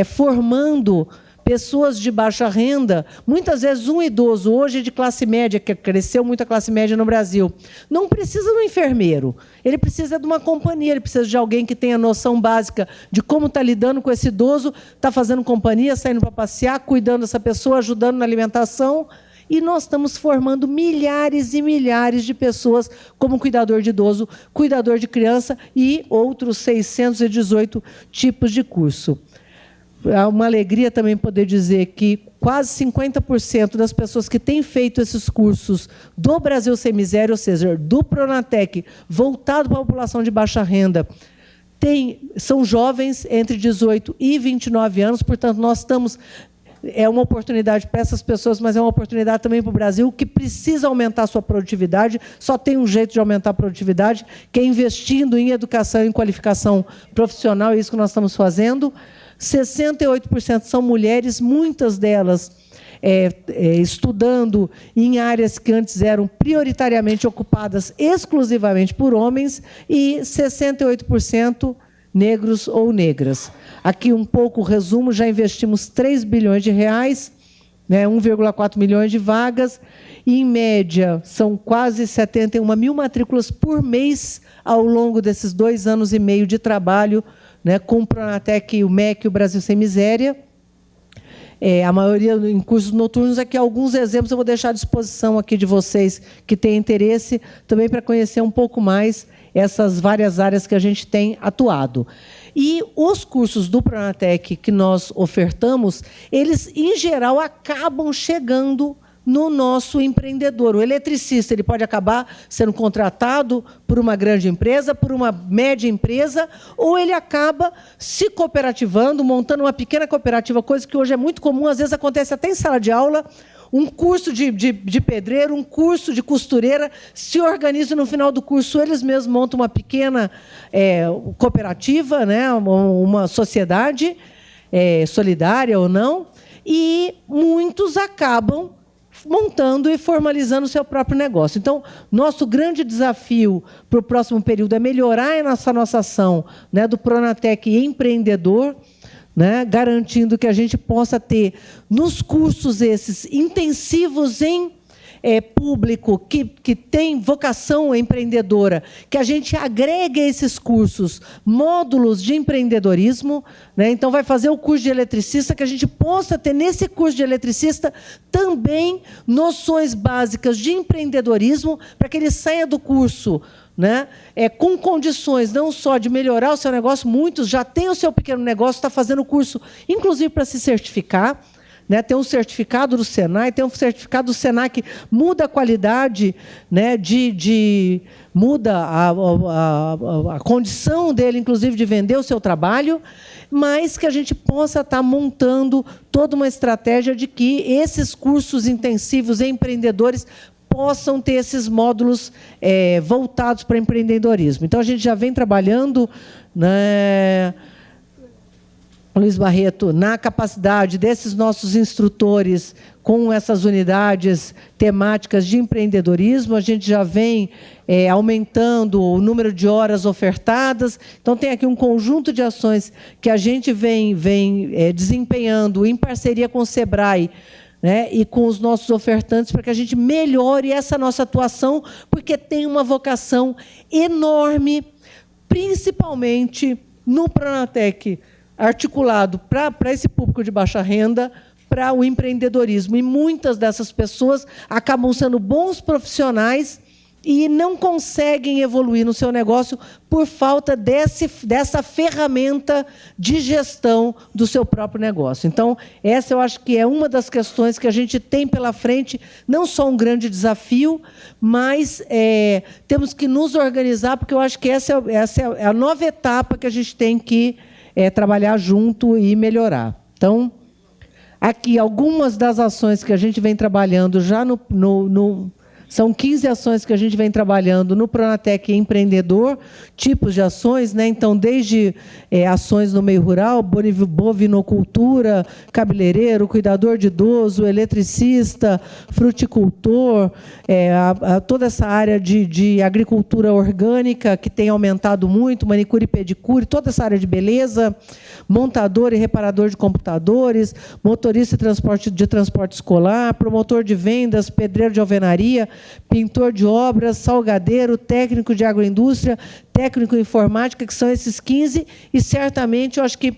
formando pessoas de baixa renda, muitas vezes um idoso, hoje de classe média, que cresceu muito a classe média no Brasil, não precisa de um enfermeiro, ele precisa de uma companhia, ele precisa de alguém que tenha noção básica de como está lidando com esse idoso, está fazendo companhia, saindo para passear, cuidando dessa pessoa, ajudando na alimentação. E nós estamos formando milhares e milhares de pessoas como cuidador de idoso, cuidador de criança e outros 618 tipos de curso. É uma alegria também poder dizer que quase 50% das pessoas que têm feito esses cursos do Brasil Sem Miséria, ou seja, do Pronatec, voltado para a população de baixa renda, são jovens entre 18 e 29 anos, portanto, nós estamos... É uma oportunidade para essas pessoas, mas é uma oportunidade também para o Brasil, que precisa aumentar a sua produtividade. Só tem um jeito de aumentar a produtividade, que é investindo em educação e em qualificação profissional, é isso que nós estamos fazendo. 68% são mulheres, muitas delas estudando em áreas que antes eram prioritariamente ocupadas exclusivamente por homens, e 68% negros ou negras. Aqui um pouco o resumo, já investimos R$3 bilhões, né, 1,4 milhões de vagas, e, em média, são quase 71.000 matrículas por mês ao longo desses 2 anos e meio de trabalho, né, com o Pronatec, o MEC e o Brasil Sem Miséria. A maioria em cursos noturnos. Aqui alguns exemplos eu vou deixar à disposição aqui de vocês que têm interesse, também para conhecer um pouco mais essas várias áreas que a gente tem atuado. E os cursos do Pronatec que nós ofertamos, eles, em geral, acabam chegando no nosso empreendedor. O eletricista, ele pode acabar sendo contratado por uma grande empresa, por uma média empresa, ou ele acaba se cooperativando, montando uma pequena cooperativa, coisa que hoje é muito comum, às vezes acontece até em sala de aula, um curso de pedreiro, um curso de costureira, se organizam no final do curso, eles mesmos montam uma pequena cooperativa, né, uma sociedade solidária ou não, e muitos acabam montando e formalizando o seu próprio negócio. Então, nosso grande desafio para o próximo período é melhorar essa nossa ação, né, do Pronatec empreendedor, né, garantindo que a gente possa ter, nos cursos esses intensivos em público, que tem vocação empreendedora, que a gente agregue a esses cursos módulos de empreendedorismo, né? Então, vai fazer o curso de eletricista, que a gente possa ter, nesse curso de eletricista, também noções básicas de empreendedorismo, para que ele saia do curso, né, com condições não só de melhorar o seu negócio, muitos já têm o seu pequeno negócio, está fazendo o curso, inclusive, para se certificar, né, tem um certificado do Senai, tem um certificado do Senai que muda a qualidade, né, muda a condição dele, inclusive, de vender o seu trabalho, mas que a gente possa estar montando toda uma estratégia de que esses cursos intensivos empreendedores possam ter esses módulos voltados para empreendedorismo. Então, a gente já vem trabalhando, né, Luiz Barreto, na capacidade desses nossos instrutores com essas unidades temáticas de empreendedorismo, a gente já vem aumentando o número de horas ofertadas. Então, tem aqui um conjunto de ações que a gente vem desempenhando em parceria com o SEBRAE, né, e com os nossos ofertantes, para que a gente melhore essa nossa atuação, porque tem uma vocação enorme, principalmente no Pronatec, articulado para esse público de baixa renda, para o empreendedorismo. E muitas dessas pessoas acabam sendo bons profissionais e não conseguem evoluir no seu negócio por falta dessa ferramenta de gestão do seu próprio negócio. Então, essa eu acho que é uma das questões que a gente tem pela frente, não só um grande desafio, mas temos que nos organizar, porque eu acho que essa é a nova etapa que a gente tem que trabalhar junto e melhorar. Então, aqui algumas das ações que a gente vem trabalhando já são 15 ações que a gente vem trabalhando no Pronatec Empreendedor, tipos de ações, né? Então, desde ações no meio rural, bovinocultura, cabeleireiro, cuidador de idoso, eletricista, fruticultor, toda essa área de agricultura orgânica, que tem aumentado muito, manicure e pedicure, toda essa área de beleza, montador e reparador de computadores, motorista de transporte escolar, promotor de vendas, pedreiro de alvenaria, pintor de obras, salgadeiro, técnico de agroindústria, técnico em informática, que são esses 15, e certamente eu acho que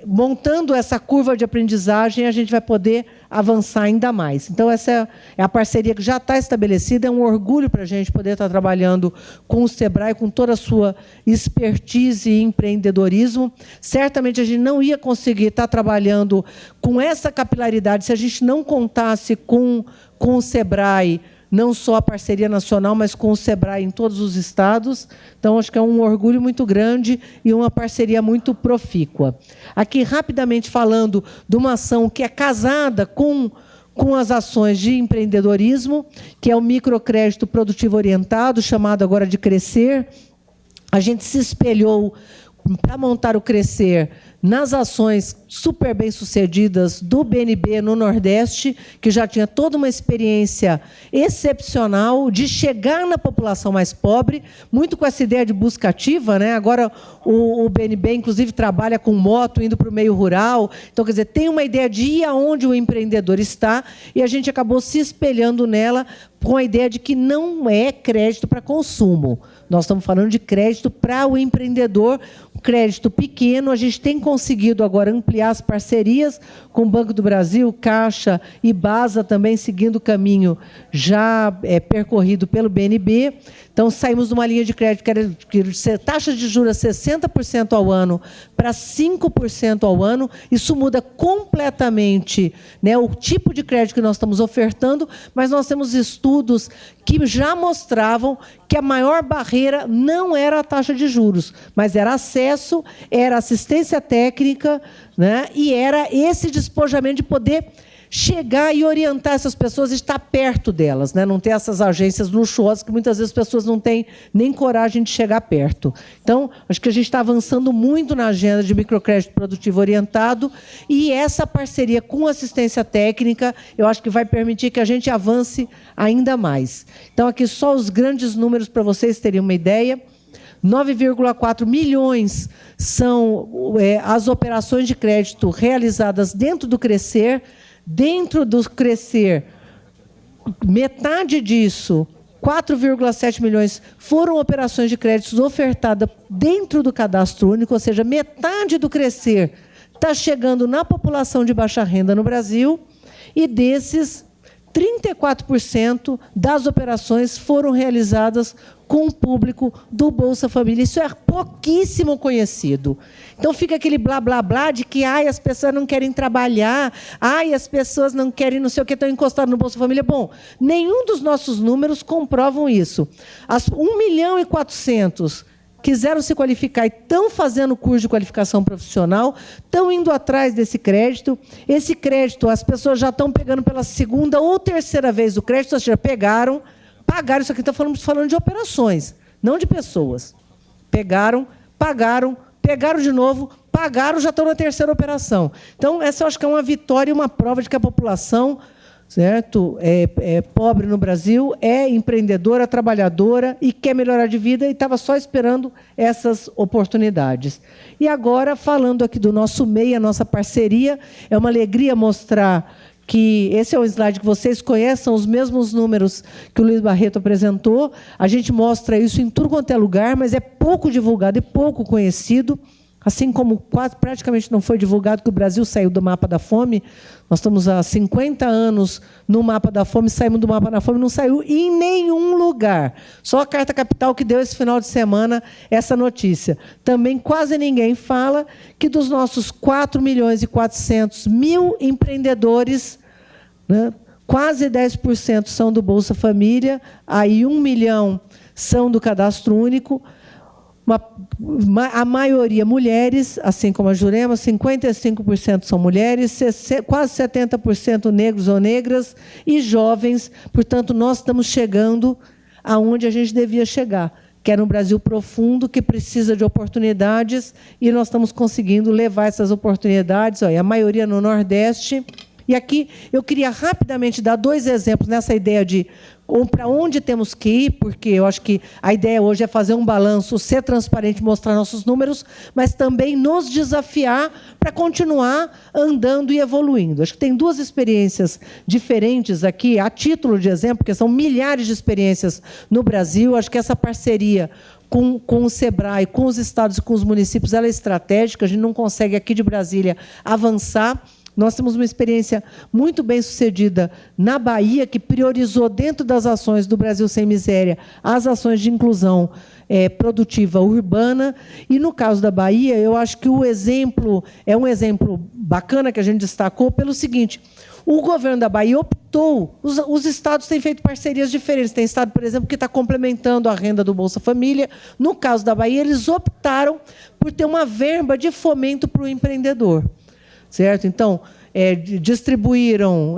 montando essa curva de aprendizagem a gente vai poder avançar ainda mais. Então, essa é a parceria que já está estabelecida, é um orgulho para a gente poder estar trabalhando com o SEBRAE, com toda a sua expertise e empreendedorismo. Certamente a gente não ia conseguir estar trabalhando com essa capilaridade se a gente não contasse com o SEBRAE, não só a parceria nacional, mas com o SEBRAE em todos os estados. Então, acho que é um orgulho muito grande e uma parceria muito profícua. Aqui, rapidamente falando de uma ação que é casada com as ações de empreendedorismo, que é o microcrédito produtivo orientado, chamado agora de Crescer. A gente se espelhou para montar o Crescer nas ações super bem-sucedidas do BNB no Nordeste, que já tinha toda uma experiência excepcional de chegar na população mais pobre, muito com essa ideia de busca ativa, né? Agora, o BNB, inclusive, trabalha com moto, indo para o meio rural. Então, quer dizer, tem uma ideia de ir aonde o empreendedor está, e a gente acabou se espelhando nela com a ideia de que não é crédito para consumo. Nós estamos falando de crédito para o empreendedor, crédito pequeno. A gente tem conseguido agora ampliar as parcerias com o Banco do Brasil, Caixa e Basa, também seguindo o caminho já percorrido pelo BNB. Então, saímos de uma linha de crédito que era taxa de juros 60% ao ano para 5% ao ano. Isso muda completamente, né, o tipo de crédito que nós estamos ofertando, mas nós temos estudos que já mostravam que a maior barreira não era a taxa de juros, mas era acesso, era assistência técnica, né, e era esse despojamento de poder chegar e orientar essas pessoas e estar perto delas, né? Não ter essas agências luxuosas que muitas vezes as pessoas não têm nem coragem de chegar perto. Então, acho que a gente está avançando muito na agenda de microcrédito produtivo orientado, e essa parceria com assistência técnica, eu acho que vai permitir que a gente avance ainda mais. Então, aqui só os grandes números para vocês terem uma ideia. 9,4 milhões são as operações de crédito realizadas dentro do Crescer. Dentro do Crescer, metade disso, 4,7 milhões, foram operações de créditos ofertadas dentro do cadastro único, ou seja, metade do Crescer está chegando na população de baixa renda no Brasil, e desses, 34% das operações foram realizadas com o público do Bolsa Família. Isso é pouquíssimo conhecido. Então, fica aquele blá, blá, blá de que as pessoas não querem trabalhar, as pessoas não querem não sei o que, estão encostadas no Bolsa Família. Bom, nenhum dos nossos números comprovam isso. As 1.400.000 quiseram se qualificar e estão fazendo curso de qualificação profissional, estão indo atrás desse crédito. Esse crédito, as pessoas já estão pegando pela segunda ou terceira vez o crédito, ou seja, pagaram, isso aqui está falando de operações, não de pessoas. Pegaram, pagaram de novo, pagaram, já estão na terceira operação. Então, essa eu acho que é uma vitória e uma prova de que a população, certo, é pobre no Brasil, é empreendedora, trabalhadora e quer melhorar de vida e estava só esperando essas oportunidades. E agora, falando aqui do nosso MEI, a nossa parceria, é uma alegria mostrar que esse é um slide que vocês conhecem, são os mesmos números que o Luiz Barreto apresentou. A gente mostra isso em tudo quanto é lugar, mas é pouco divulgado e pouco conhecido, assim como quase praticamente não foi divulgado que o Brasil saiu do mapa da fome. Nós estamos há 50 anos no mapa da fome, saímos do mapa da fome, não saiu em nenhum lugar. Só a Carta Capital que deu esse final de semana essa notícia. Também quase ninguém fala que dos nossos 4.400.000 empreendedores, né, quase 10% são do Bolsa Família, aí 1 milhão são do Cadastro Único, a maioria mulheres, assim como a Jurema, 55% são mulheres, quase 70% negros ou negras e jovens. Portanto, nós estamos chegando aonde a gente devia chegar, que era um Brasil profundo, que precisa de oportunidades, e nós estamos conseguindo levar essas oportunidades, olha, a maioria no Nordeste. E aqui eu queria rapidamente dar 2 exemplos nessa ideia de para onde temos que ir, porque eu acho que a ideia hoje é fazer um balanço, ser transparente, mostrar nossos números, mas também nos desafiar para continuar andando e evoluindo. Acho que tem 2 experiências diferentes aqui, a título de exemplo, porque são milhares de experiências no Brasil. Acho que essa parceria com o SEBRAE, com os estados e com os municípios, ela é estratégica, a gente não consegue, aqui de Brasília, avançar. Nós temos uma experiência muito bem-sucedida na Bahia, que priorizou, dentro das ações do Brasil Sem Miséria, as ações de inclusão produtiva urbana. E, no caso da Bahia, eu acho que o exemplo é um exemplo bacana que a gente destacou pelo seguinte: o governo da Bahia optou, os estados têm feito parcerias diferentes. Tem estado, por exemplo, que está complementando a renda do Bolsa Família. No caso da Bahia, eles optaram por ter uma verba de fomento para o empreendedor. Certo? Então, distribuíram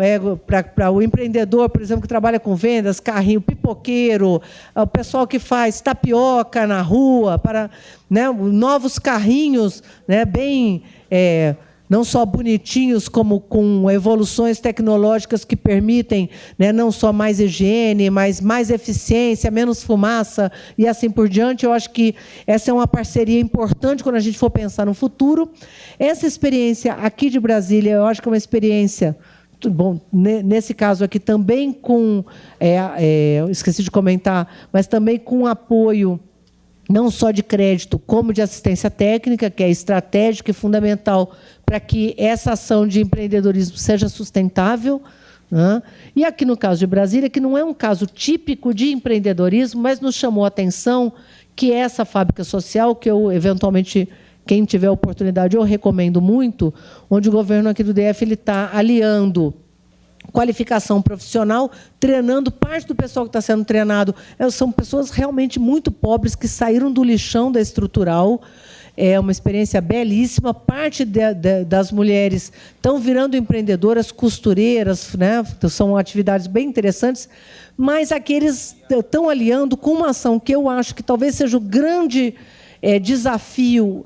para o empreendedor, por exemplo, que trabalha com vendas, carrinho, pipoqueiro, o pessoal que faz tapioca na rua, para, né, novos carrinhos, né, bem... não só bonitinhos, como com evoluções tecnológicas que permitem, né, não só mais higiene, mas mais eficiência, menos fumaça e assim por diante. Eu acho que essa é uma parceria importante quando a gente for pensar no futuro. Essa experiência aqui de Brasília, eu acho que é uma experiência... Bom, nesse caso aqui também com... eu esqueci de comentar, mas também com apoio não só de crédito, como de assistência técnica, que é estratégica e fundamental para que essa ação de empreendedorismo seja sustentável, né? E aqui no caso de Brasília, que não é um caso típico de empreendedorismo, mas nos chamou a atenção que essa fábrica social, que eu, eventualmente, quem tiver oportunidade, eu recomendo muito, onde o governo aqui do DF está aliando qualificação profissional, treinando parte do pessoal que está sendo treinado. São pessoas realmente muito pobres, que saíram do lixão da estrutural. É uma experiência belíssima. Parte das mulheres estão virando empreendedoras, costureiras, né? São atividades bem interessantes, mas aqueles estão aliando com uma ação que eu acho que talvez seja o grande desafio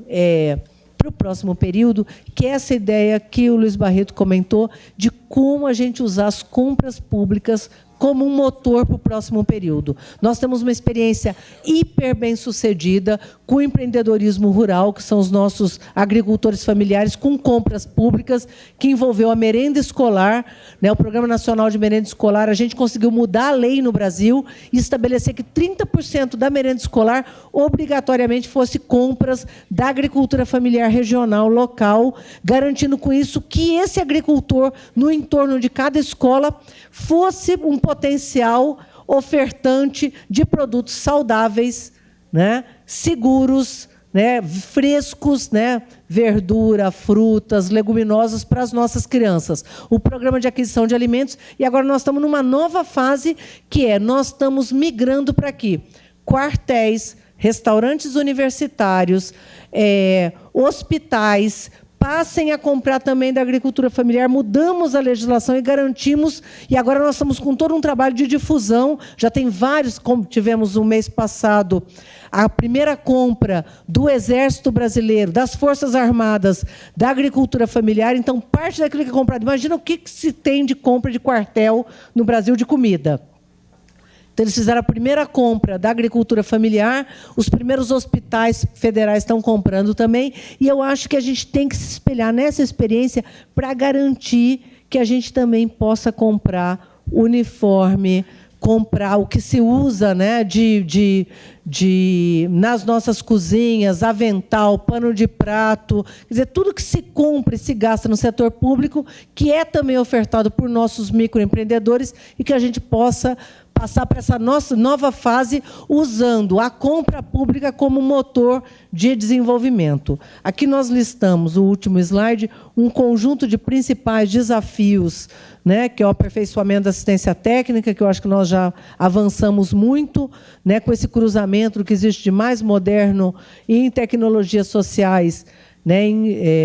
para o próximo período, que é essa ideia que o Luiz Barreto comentou, de como a gente usar as compras públicas como um motor para o próximo período. Nós temos uma experiência hiper bem-sucedida com o empreendedorismo rural, que são os nossos agricultores familiares, com compras públicas, que envolveu a merenda escolar, né, o Programa Nacional de Merenda Escolar. A gente conseguiu mudar a lei no Brasil e estabelecer que 30% da merenda escolar obrigatoriamente fosse compras da agricultura familiar regional, local, garantindo com isso que esse agricultor, no entorno de cada escola, fosse um potencial ofertante de produtos saudáveis, né, seguros, né, frescos, né, verdura, frutas, leguminosas para as nossas crianças. O programa de aquisição de alimentos. E agora nós estamos numa nova fase, que nós estamos migrando para aqui. Quartéis, restaurantes universitários, hospitais, passem a comprar também da agricultura familiar. Mudamos a legislação e garantimos, e agora nós estamos com todo um trabalho de difusão. Já tem vários, como tivemos no mês passado, a primeira compra do Exército Brasileiro, das Forças Armadas, da agricultura familiar. Então, parte daquilo que é comprado. Imagina o que se tem de compra de quartel no Brasil de comida. Então, eles fizeram a primeira compra da agricultura familiar, os primeiros hospitais federais estão comprando também, e eu acho que a gente tem que se espelhar nessa experiência para garantir que a gente também possa comprar uniforme, comprar o que se usa, né, nas nossas cozinhas, avental, pano de prato, quer dizer, tudo que se compra e se gasta no setor público, que é também ofertado por nossos microempreendedores, e que a gente possa passar para essa nossa nova fase usando a compra pública como motor de desenvolvimento. Aqui nós listamos, o último slide, um conjunto de principais desafios, né, que é o aperfeiçoamento da assistência técnica, que eu acho que nós já avançamos muito, né, com esse cruzamento que existe de mais moderno em tecnologias sociais.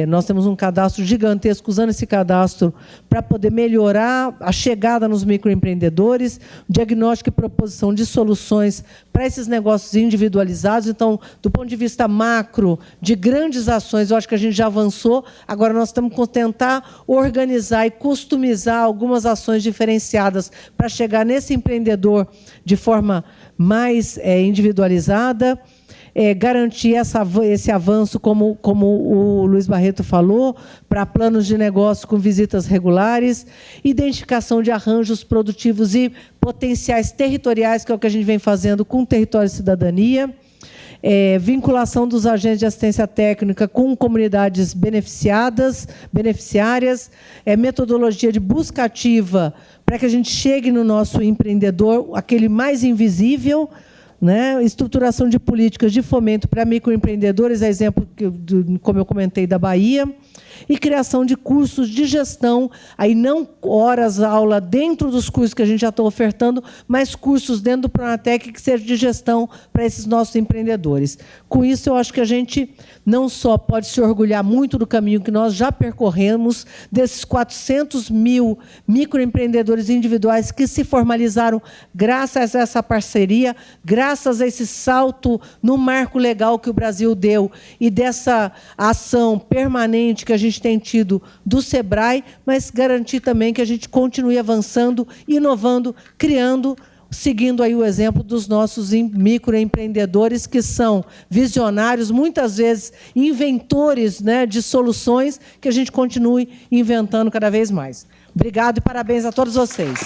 Nós temos um cadastro gigantesco, usando esse cadastro para poder melhorar a chegada nos microempreendedores, diagnóstico e proposição de soluções para esses negócios individualizados. Então, do ponto de vista macro, de grandes ações, eu acho que a gente já avançou. Agora, nós estamos com tentar organizar e customizar algumas ações diferenciadas para chegar nesse empreendedor de forma mais individualizada. Garantir esse avanço, como o Luiz Barreto falou, para planos de negócio com visitas regulares, identificação de arranjos produtivos e potenciais territoriais, que é o que a gente vem fazendo com o Território e Cidadania, vinculação dos agentes de assistência técnica com comunidades beneficiárias, metodologia de busca ativa para que a gente chegue no nosso empreendedor, aquele mais invisível, né? Estruturação de políticas de fomento para microempreendedores, a exemplo, como eu comentei, da Bahia, e criação de cursos de gestão, aí não horas aula dentro dos cursos que a gente já está ofertando, mas cursos dentro do Pronatec que sejam de gestão para esses nossos empreendedores. Com isso, eu acho que a gente não só pode se orgulhar muito do caminho que nós já percorremos, desses 400 mil microempreendedores individuais que se formalizaram graças a essa parceria, graças a esse salto no marco legal que o Brasil deu e dessa ação permanente que a gente tem tido do SEBRAE, mas garantir também que a gente continue avançando, inovando, criando, seguindo aí o exemplo dos nossos microempreendedores, que são visionários, muitas vezes inventores, né, de soluções, que a gente continue inventando cada vez mais. Obrigado e parabéns a todos vocês.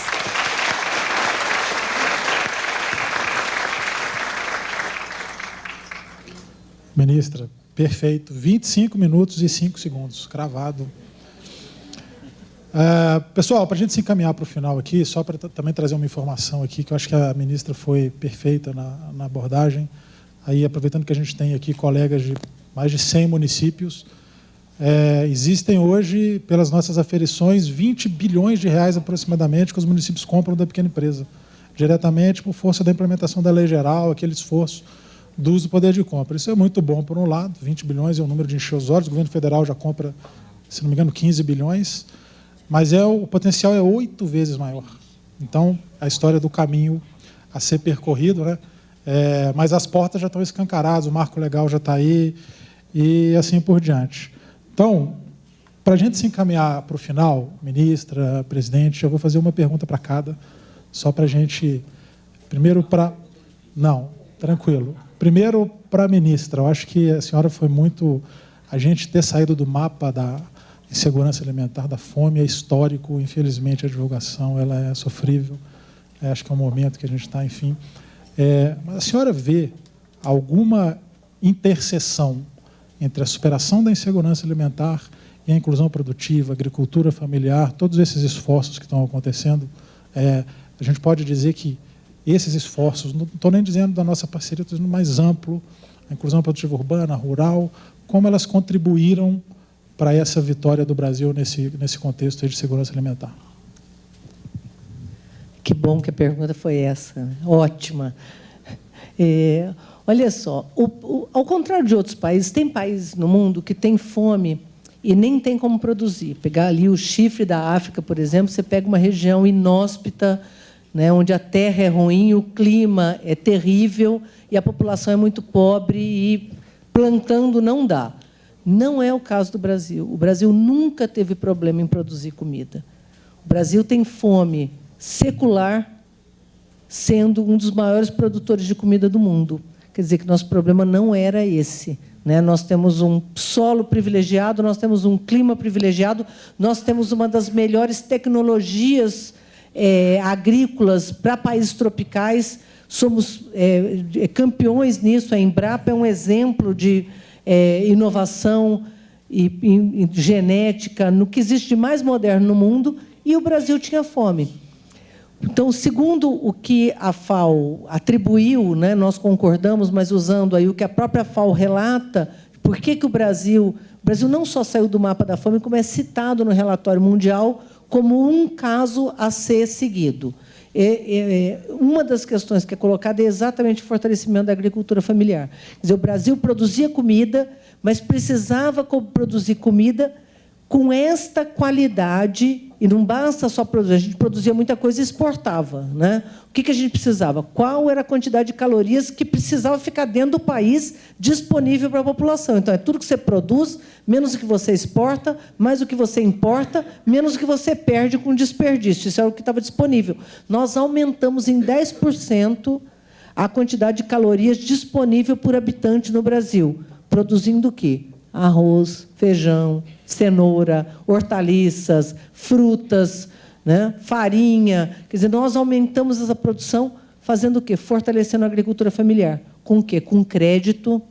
Ministra, perfeito. 25 minutos e 5 segundos, cravado. Pessoal, para a gente se encaminhar para o final aqui, só para também trazer uma informação aqui, que eu acho que a ministra foi perfeita na abordagem. Aí, aproveitando que a gente tem aqui colegas de mais de 100 municípios, existem hoje, pelas nossas aferições, 20 bilhões de reais aproximadamente que os municípios compram da pequena empresa, diretamente por força da implementação da lei geral, aquele esforço do uso do poder de compra. Isso é muito bom, por um lado, 20 bilhões é um número de encher os olhos, o governo federal já compra, se não me engano, 15 bilhões, mas o potencial é 8 vezes maior. Então, a história do caminho a ser percorrido, né? Mas as portas já estão escancaradas, o marco legal já está aí, e assim por diante. Então, para a gente se encaminhar para o final, ministra, presidente, eu vou fazer uma pergunta para cada, só para a gente... Primeiro para... Não, tranquilo. Primeiro, para a ministra, eu acho que a senhora foi muito... A gente ter saído do mapa da insegurança alimentar, da fome, é histórico. Infelizmente, a divulgação ela é sofrível. Acho que é um momento que a gente está, enfim. Mas a senhora vê alguma interseção entre a superação da insegurança alimentar e a inclusão produtiva, agricultura familiar, todos esses esforços que estão acontecendo? A gente pode dizer que esses esforços, não estou nem dizendo da nossa parceria, estou dizendo mais amplo, a inclusão produtiva urbana, rural, como elas contribuíram para essa vitória do Brasil nesse contexto de segurança alimentar? Que bom que a pergunta foi essa. Ótima. Olha só, ao contrário de outros países, tem países no mundo que têm fome e nem tem como produzir. Pegar ali o chifre da África, por exemplo, você pega uma região inóspita, né, onde a terra é ruim, o clima é terrível e a população é muito pobre e plantando não dá. Não é o caso do Brasil. O Brasil nunca teve problema em produzir comida. O Brasil tem fome secular, sendo um dos maiores produtores de comida do mundo. Quer dizer que nosso problema não era esse. Né? Nós temos um solo privilegiado, nós temos um clima privilegiado, nós temos uma das melhores tecnologias agrícolas para países tropicais, somos campeões nisso. A Embrapa é um exemplo de inovação e genética, no que existe de mais moderno no mundo, e o Brasil tinha fome. Então, segundo o que a FAO atribuiu, né, nós concordamos, mas usando aí o que a própria FAO relata, por que o Brasil não só saiu do mapa da fome, como é citado no relatório mundial como um caso a ser seguido. Uma das questões que é colocada é exatamente o fortalecimento da agricultura familiar. Quer dizer, o Brasil produzia comida, mas precisava produzir comida com esta qualidade, e não basta só produzir, a gente produzia muita coisa e exportava. Né? O que a gente precisava? Qual era a quantidade de calorias que precisava ficar dentro do país disponível para a população? Então, é tudo que você produz, menos o que você exporta, mais o que você importa, menos o que você perde com desperdício. Isso era o que estava disponível. Nós aumentamos em 10% a quantidade de calorias disponível por habitante no Brasil, produzindo o quê? Arroz, feijão, cenoura, hortaliças, frutas, né? Farinha. Quer dizer, nós aumentamos essa produção fazendo o quê? Fortalecendo a agricultura familiar. Com o quê? Com crédito.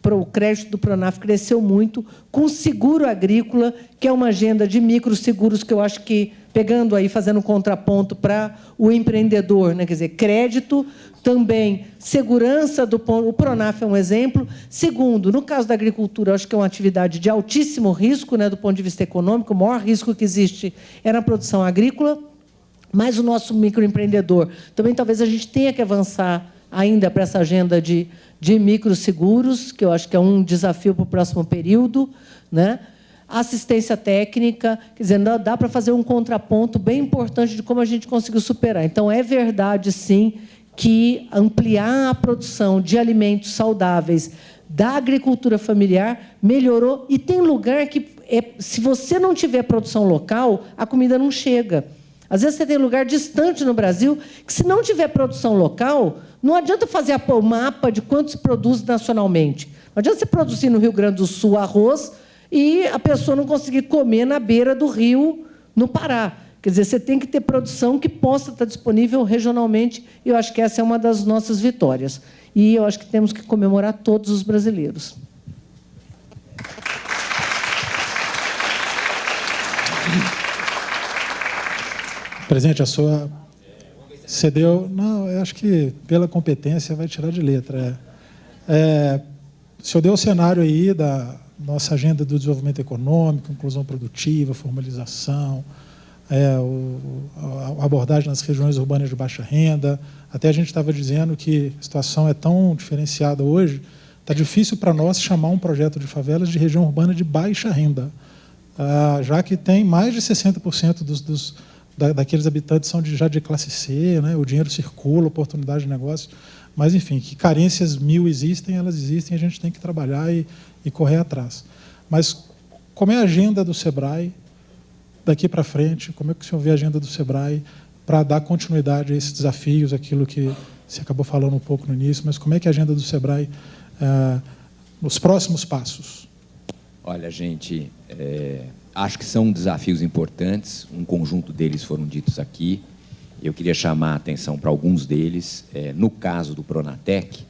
O crédito do Pronaf cresceu muito, com seguro agrícola, que é uma agenda de microseguros que eu acho que, pegando aí, fazendo um contraponto para o empreendedor, né? Quer dizer, crédito, também segurança o Pronaf é um exemplo. Segundo, no caso da agricultura, eu acho que é uma atividade de altíssimo risco, né, do ponto de vista econômico, o maior risco que existe é na produção agrícola, mas o nosso microempreendedor também talvez a gente tenha que avançar ainda para essa agenda de microseguros, que eu acho que é um desafio para o próximo período, né? Assistência técnica, quer dizer, dá para fazer um contraponto bem importante de como a gente conseguiu superar. Então, é verdade, sim, que ampliar a produção de alimentos saudáveis da agricultura familiar melhorou, e tem lugar que, se você não tiver produção local, a comida não chega. Às vezes, você tem lugar distante no Brasil que, se não tiver produção local, não adianta fazer o mapa de quanto se produz nacionalmente. Não adianta você produzir no Rio Grande do Sul arroz e a pessoa não conseguir comer na beira do rio, no Pará. Quer dizer, você tem que ter produção que possa estar disponível regionalmente, e eu acho que essa é uma das nossas vitórias. E eu acho que temos que comemorar todos os brasileiros. Presidente, a sua cedeu... Não, eu acho que, pela competência, vai tirar de letra. O senhor deu o cenário aí da nossa agenda do desenvolvimento econômico, inclusão produtiva, formalização, a abordagem nas regiões urbanas de baixa renda. Até a gente estava dizendo que a situação é tão diferenciada hoje, está difícil para nós chamar um projeto de favelas de região urbana de baixa renda, já que tem mais de 60% daqueles habitantes são já de classe C, né? O dinheiro circula, oportunidade de negócio, mas, enfim, que carências existem, elas existem, a gente tem que trabalhar e correr atrás. Mas como é a agenda do SEBRAE daqui para frente? Como é que o senhor vê a agenda do SEBRAE para dar continuidade a esses desafios, aquilo que você acabou falando um pouco no início, mas como é que é a agenda do SEBRAE nos próximos passos? Olha, gente, acho que são desafios importantes, um conjunto deles foram ditos aqui. Eu queria chamar a atenção para alguns deles. No caso do Pronatec,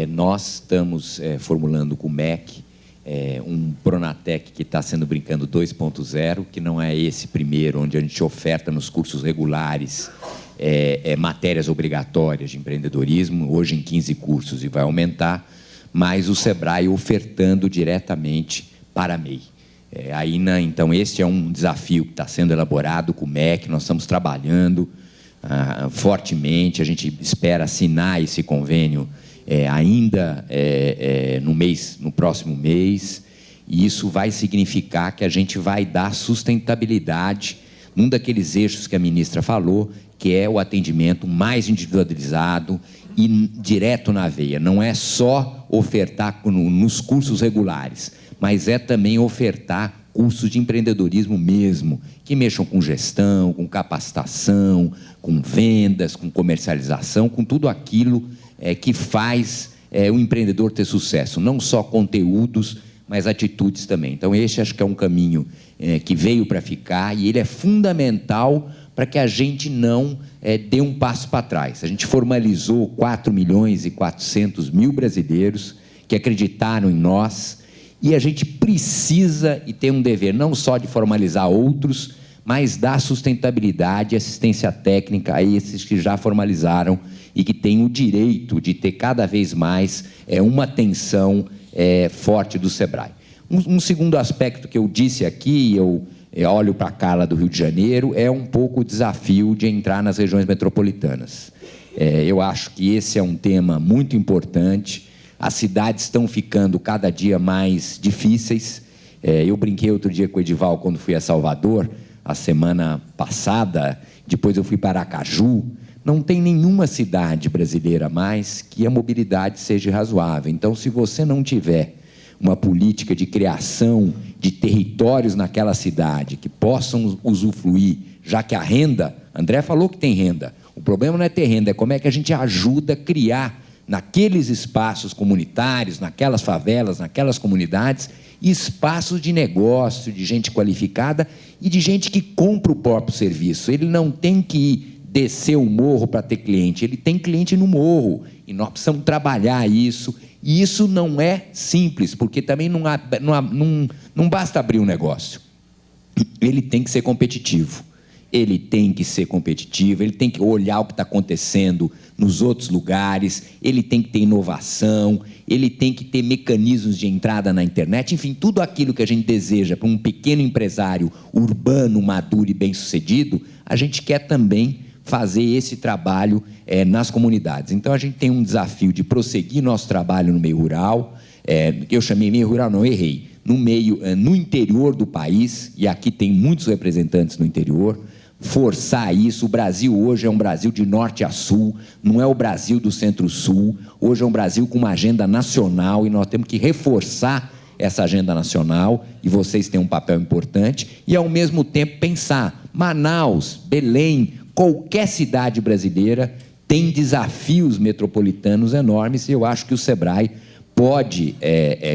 nós estamos formulando com o MEC um Pronatec que está sendo brincando 2.0, que não é esse primeiro, onde a gente oferta nos cursos regulares matérias obrigatórias de empreendedorismo, hoje em 15 cursos e vai aumentar, mas o SEBRAE ofertando diretamente para a MEI. Então, este é um desafio que está sendo elaborado com o MEC, nós estamos trabalhando fortemente, a gente espera assinar esse convênio ainda no próximo mês, E isso vai significar que a gente vai dar sustentabilidade num daqueles eixos que a ministra falou, que é o atendimento mais individualizado e direto na veia. Não é só ofertar nos cursos regulares, mas é também ofertar cursos de empreendedorismo mesmo, que mexam com gestão, com capacitação, com vendas, com comercialização, com tudo aquilo que faz o empreendedor ter sucesso. Não só conteúdos, mas atitudes também. Então, esse acho que é um caminho que veio para ficar e ele é fundamental para que a gente não dê um passo para trás. A gente formalizou 4.400.000 brasileiros que acreditaram em nós e a gente precisa e tem um dever não só de formalizar outros, mas dar sustentabilidade e assistência técnica a esses que já formalizaram e que têm o direito de ter cada vez mais uma atenção forte do SEBRAE. Um segundo aspecto que eu disse aqui, eu olho para a Carla do Rio de Janeiro, é um pouco o desafio de entrar nas regiões metropolitanas. Eu acho que esse é um tema muito importante. As cidades estão ficando cada dia mais difíceis. Eu brinquei outro dia com o Edival quando fui a Salvador, a semana passada, depois eu fui para Aracaju. Não tem nenhuma cidade brasileira mais que a mobilidade seja razoável. Então, se você não tiver uma política de criação de territórios naquela cidade que possam usufruir, já que a renda, André falou que tem renda, o problema não é ter renda, é como é que a gente ajuda a criar naqueles espaços comunitários, naquelas favelas, naquelas comunidades, espaços de negócio, de gente qualificada e de gente que compra o próprio serviço. Ele não tem que descer o morro para ter cliente, ele tem cliente no morro, e nós precisamos trabalhar isso, e isso não é simples, porque também não basta abrir um negócio, ele tem que ser competitivo. Ele tem que ser competitivo, ele tem que olhar o que está acontecendo nos outros lugares, ele tem que ter inovação, ele tem que ter mecanismos de entrada na internet, enfim, tudo aquilo que a gente deseja para um pequeno empresário urbano, maduro e bem-sucedido, a gente quer também fazer esse trabalho nas comunidades. Então, a gente tem um desafio de prosseguir nosso trabalho no meio rural, eu chamei meio rural, não, errei, no interior do país, e aqui tem muitos representantes no interior, forçar isso. O Brasil hoje é um Brasil de norte a sul, não é o Brasil do centro-sul, hoje é um Brasil com uma agenda nacional e nós temos que reforçar essa agenda nacional e vocês têm um papel importante e, ao mesmo tempo, pensar Manaus, Belém, qualquer cidade brasileira tem desafios metropolitanos enormes e eu acho que o SEBRAE pode,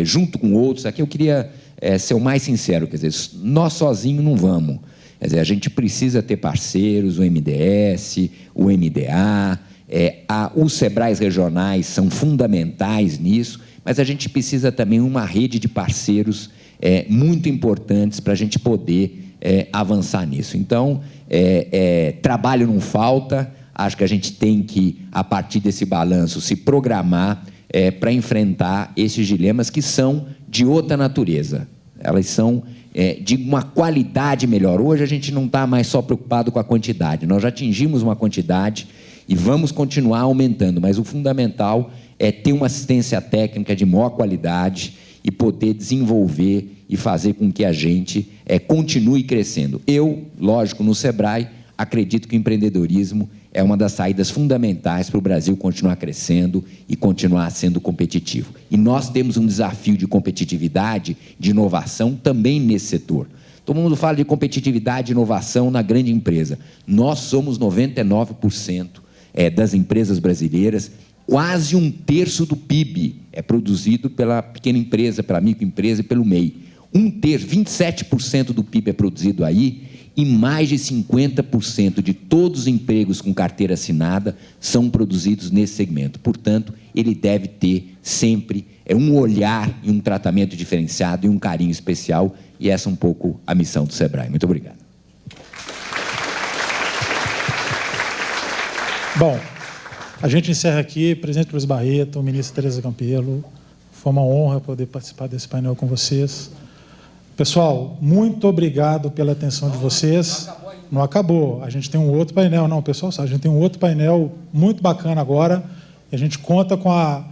junto com outros, aqui eu queria ser o mais sincero, quer dizer, nós sozinhos não vamos. Quer dizer, a gente precisa ter parceiros, o MDS, o MDA, os SEBRAEs regionais são fundamentais nisso, mas a gente precisa também uma rede de parceiros muito importantes para a gente poder avançar nisso. Então, trabalho não falta, acho que a gente tem que, a partir desse balanço, se programar para enfrentar esses dilemas que são de outra natureza. Elas são de uma qualidade melhor. Hoje a gente não está mais só preocupado com a quantidade. Nós já atingimos uma quantidade e vamos continuar aumentando, mas o fundamental é ter uma assistência técnica de maior qualidade e poder desenvolver e fazer com que a gente continue crescendo. Eu, lógico, no SEBRAE, acredito que o empreendedorismo é uma das saídas fundamentais para o Brasil continuar crescendo e continuar sendo competitivo. E nós temos um desafio de competitividade, de inovação também nesse setor. Todo mundo fala de competitividade e inovação na grande empresa. Nós somos 99% das empresas brasileiras, quase 1/3 do PIB é produzido pela pequena empresa, pela microempresa e pelo MEI. 1/3, 27% do PIB é produzido aí, e mais de 50% de todos os empregos com carteira assinada são produzidos nesse segmento. Portanto, ele deve ter sempre um olhar e um tratamento diferenciado e um carinho especial, e essa é um pouco a missão do SEBRAE. Muito obrigado. Bom, a gente encerra aqui. Presidente Luiz Barreto, ministra Tereza Campelo, foi uma honra poder participar desse painel com vocês. Pessoal, muito obrigado pela atenção de vocês. Não acabou. A gente tem um outro painel. Não, pessoal, a gente tem um outro painel muito bacana agora. A gente conta com a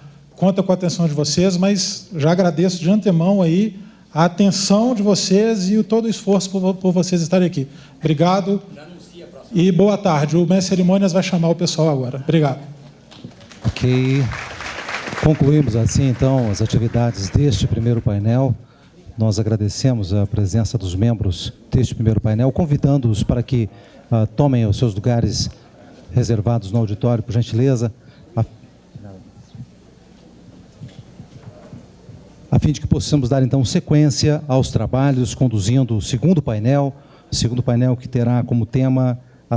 atenção de vocês, mas já agradeço de antemão aí a atenção de vocês e todo o esforço por vocês estarem aqui. Obrigado e boa tarde. O mestre Cerimônias vai chamar o pessoal agora. Obrigado. Ok. Concluímos assim, então, as atividades deste primeiro painel. Nós agradecemos a presença dos membros deste primeiro painel, convidando-os para que tomem os seus lugares reservados no auditório, por gentileza, a fim de que possamos dar, então, sequência aos trabalhos, conduzindo o segundo painel que terá como tema a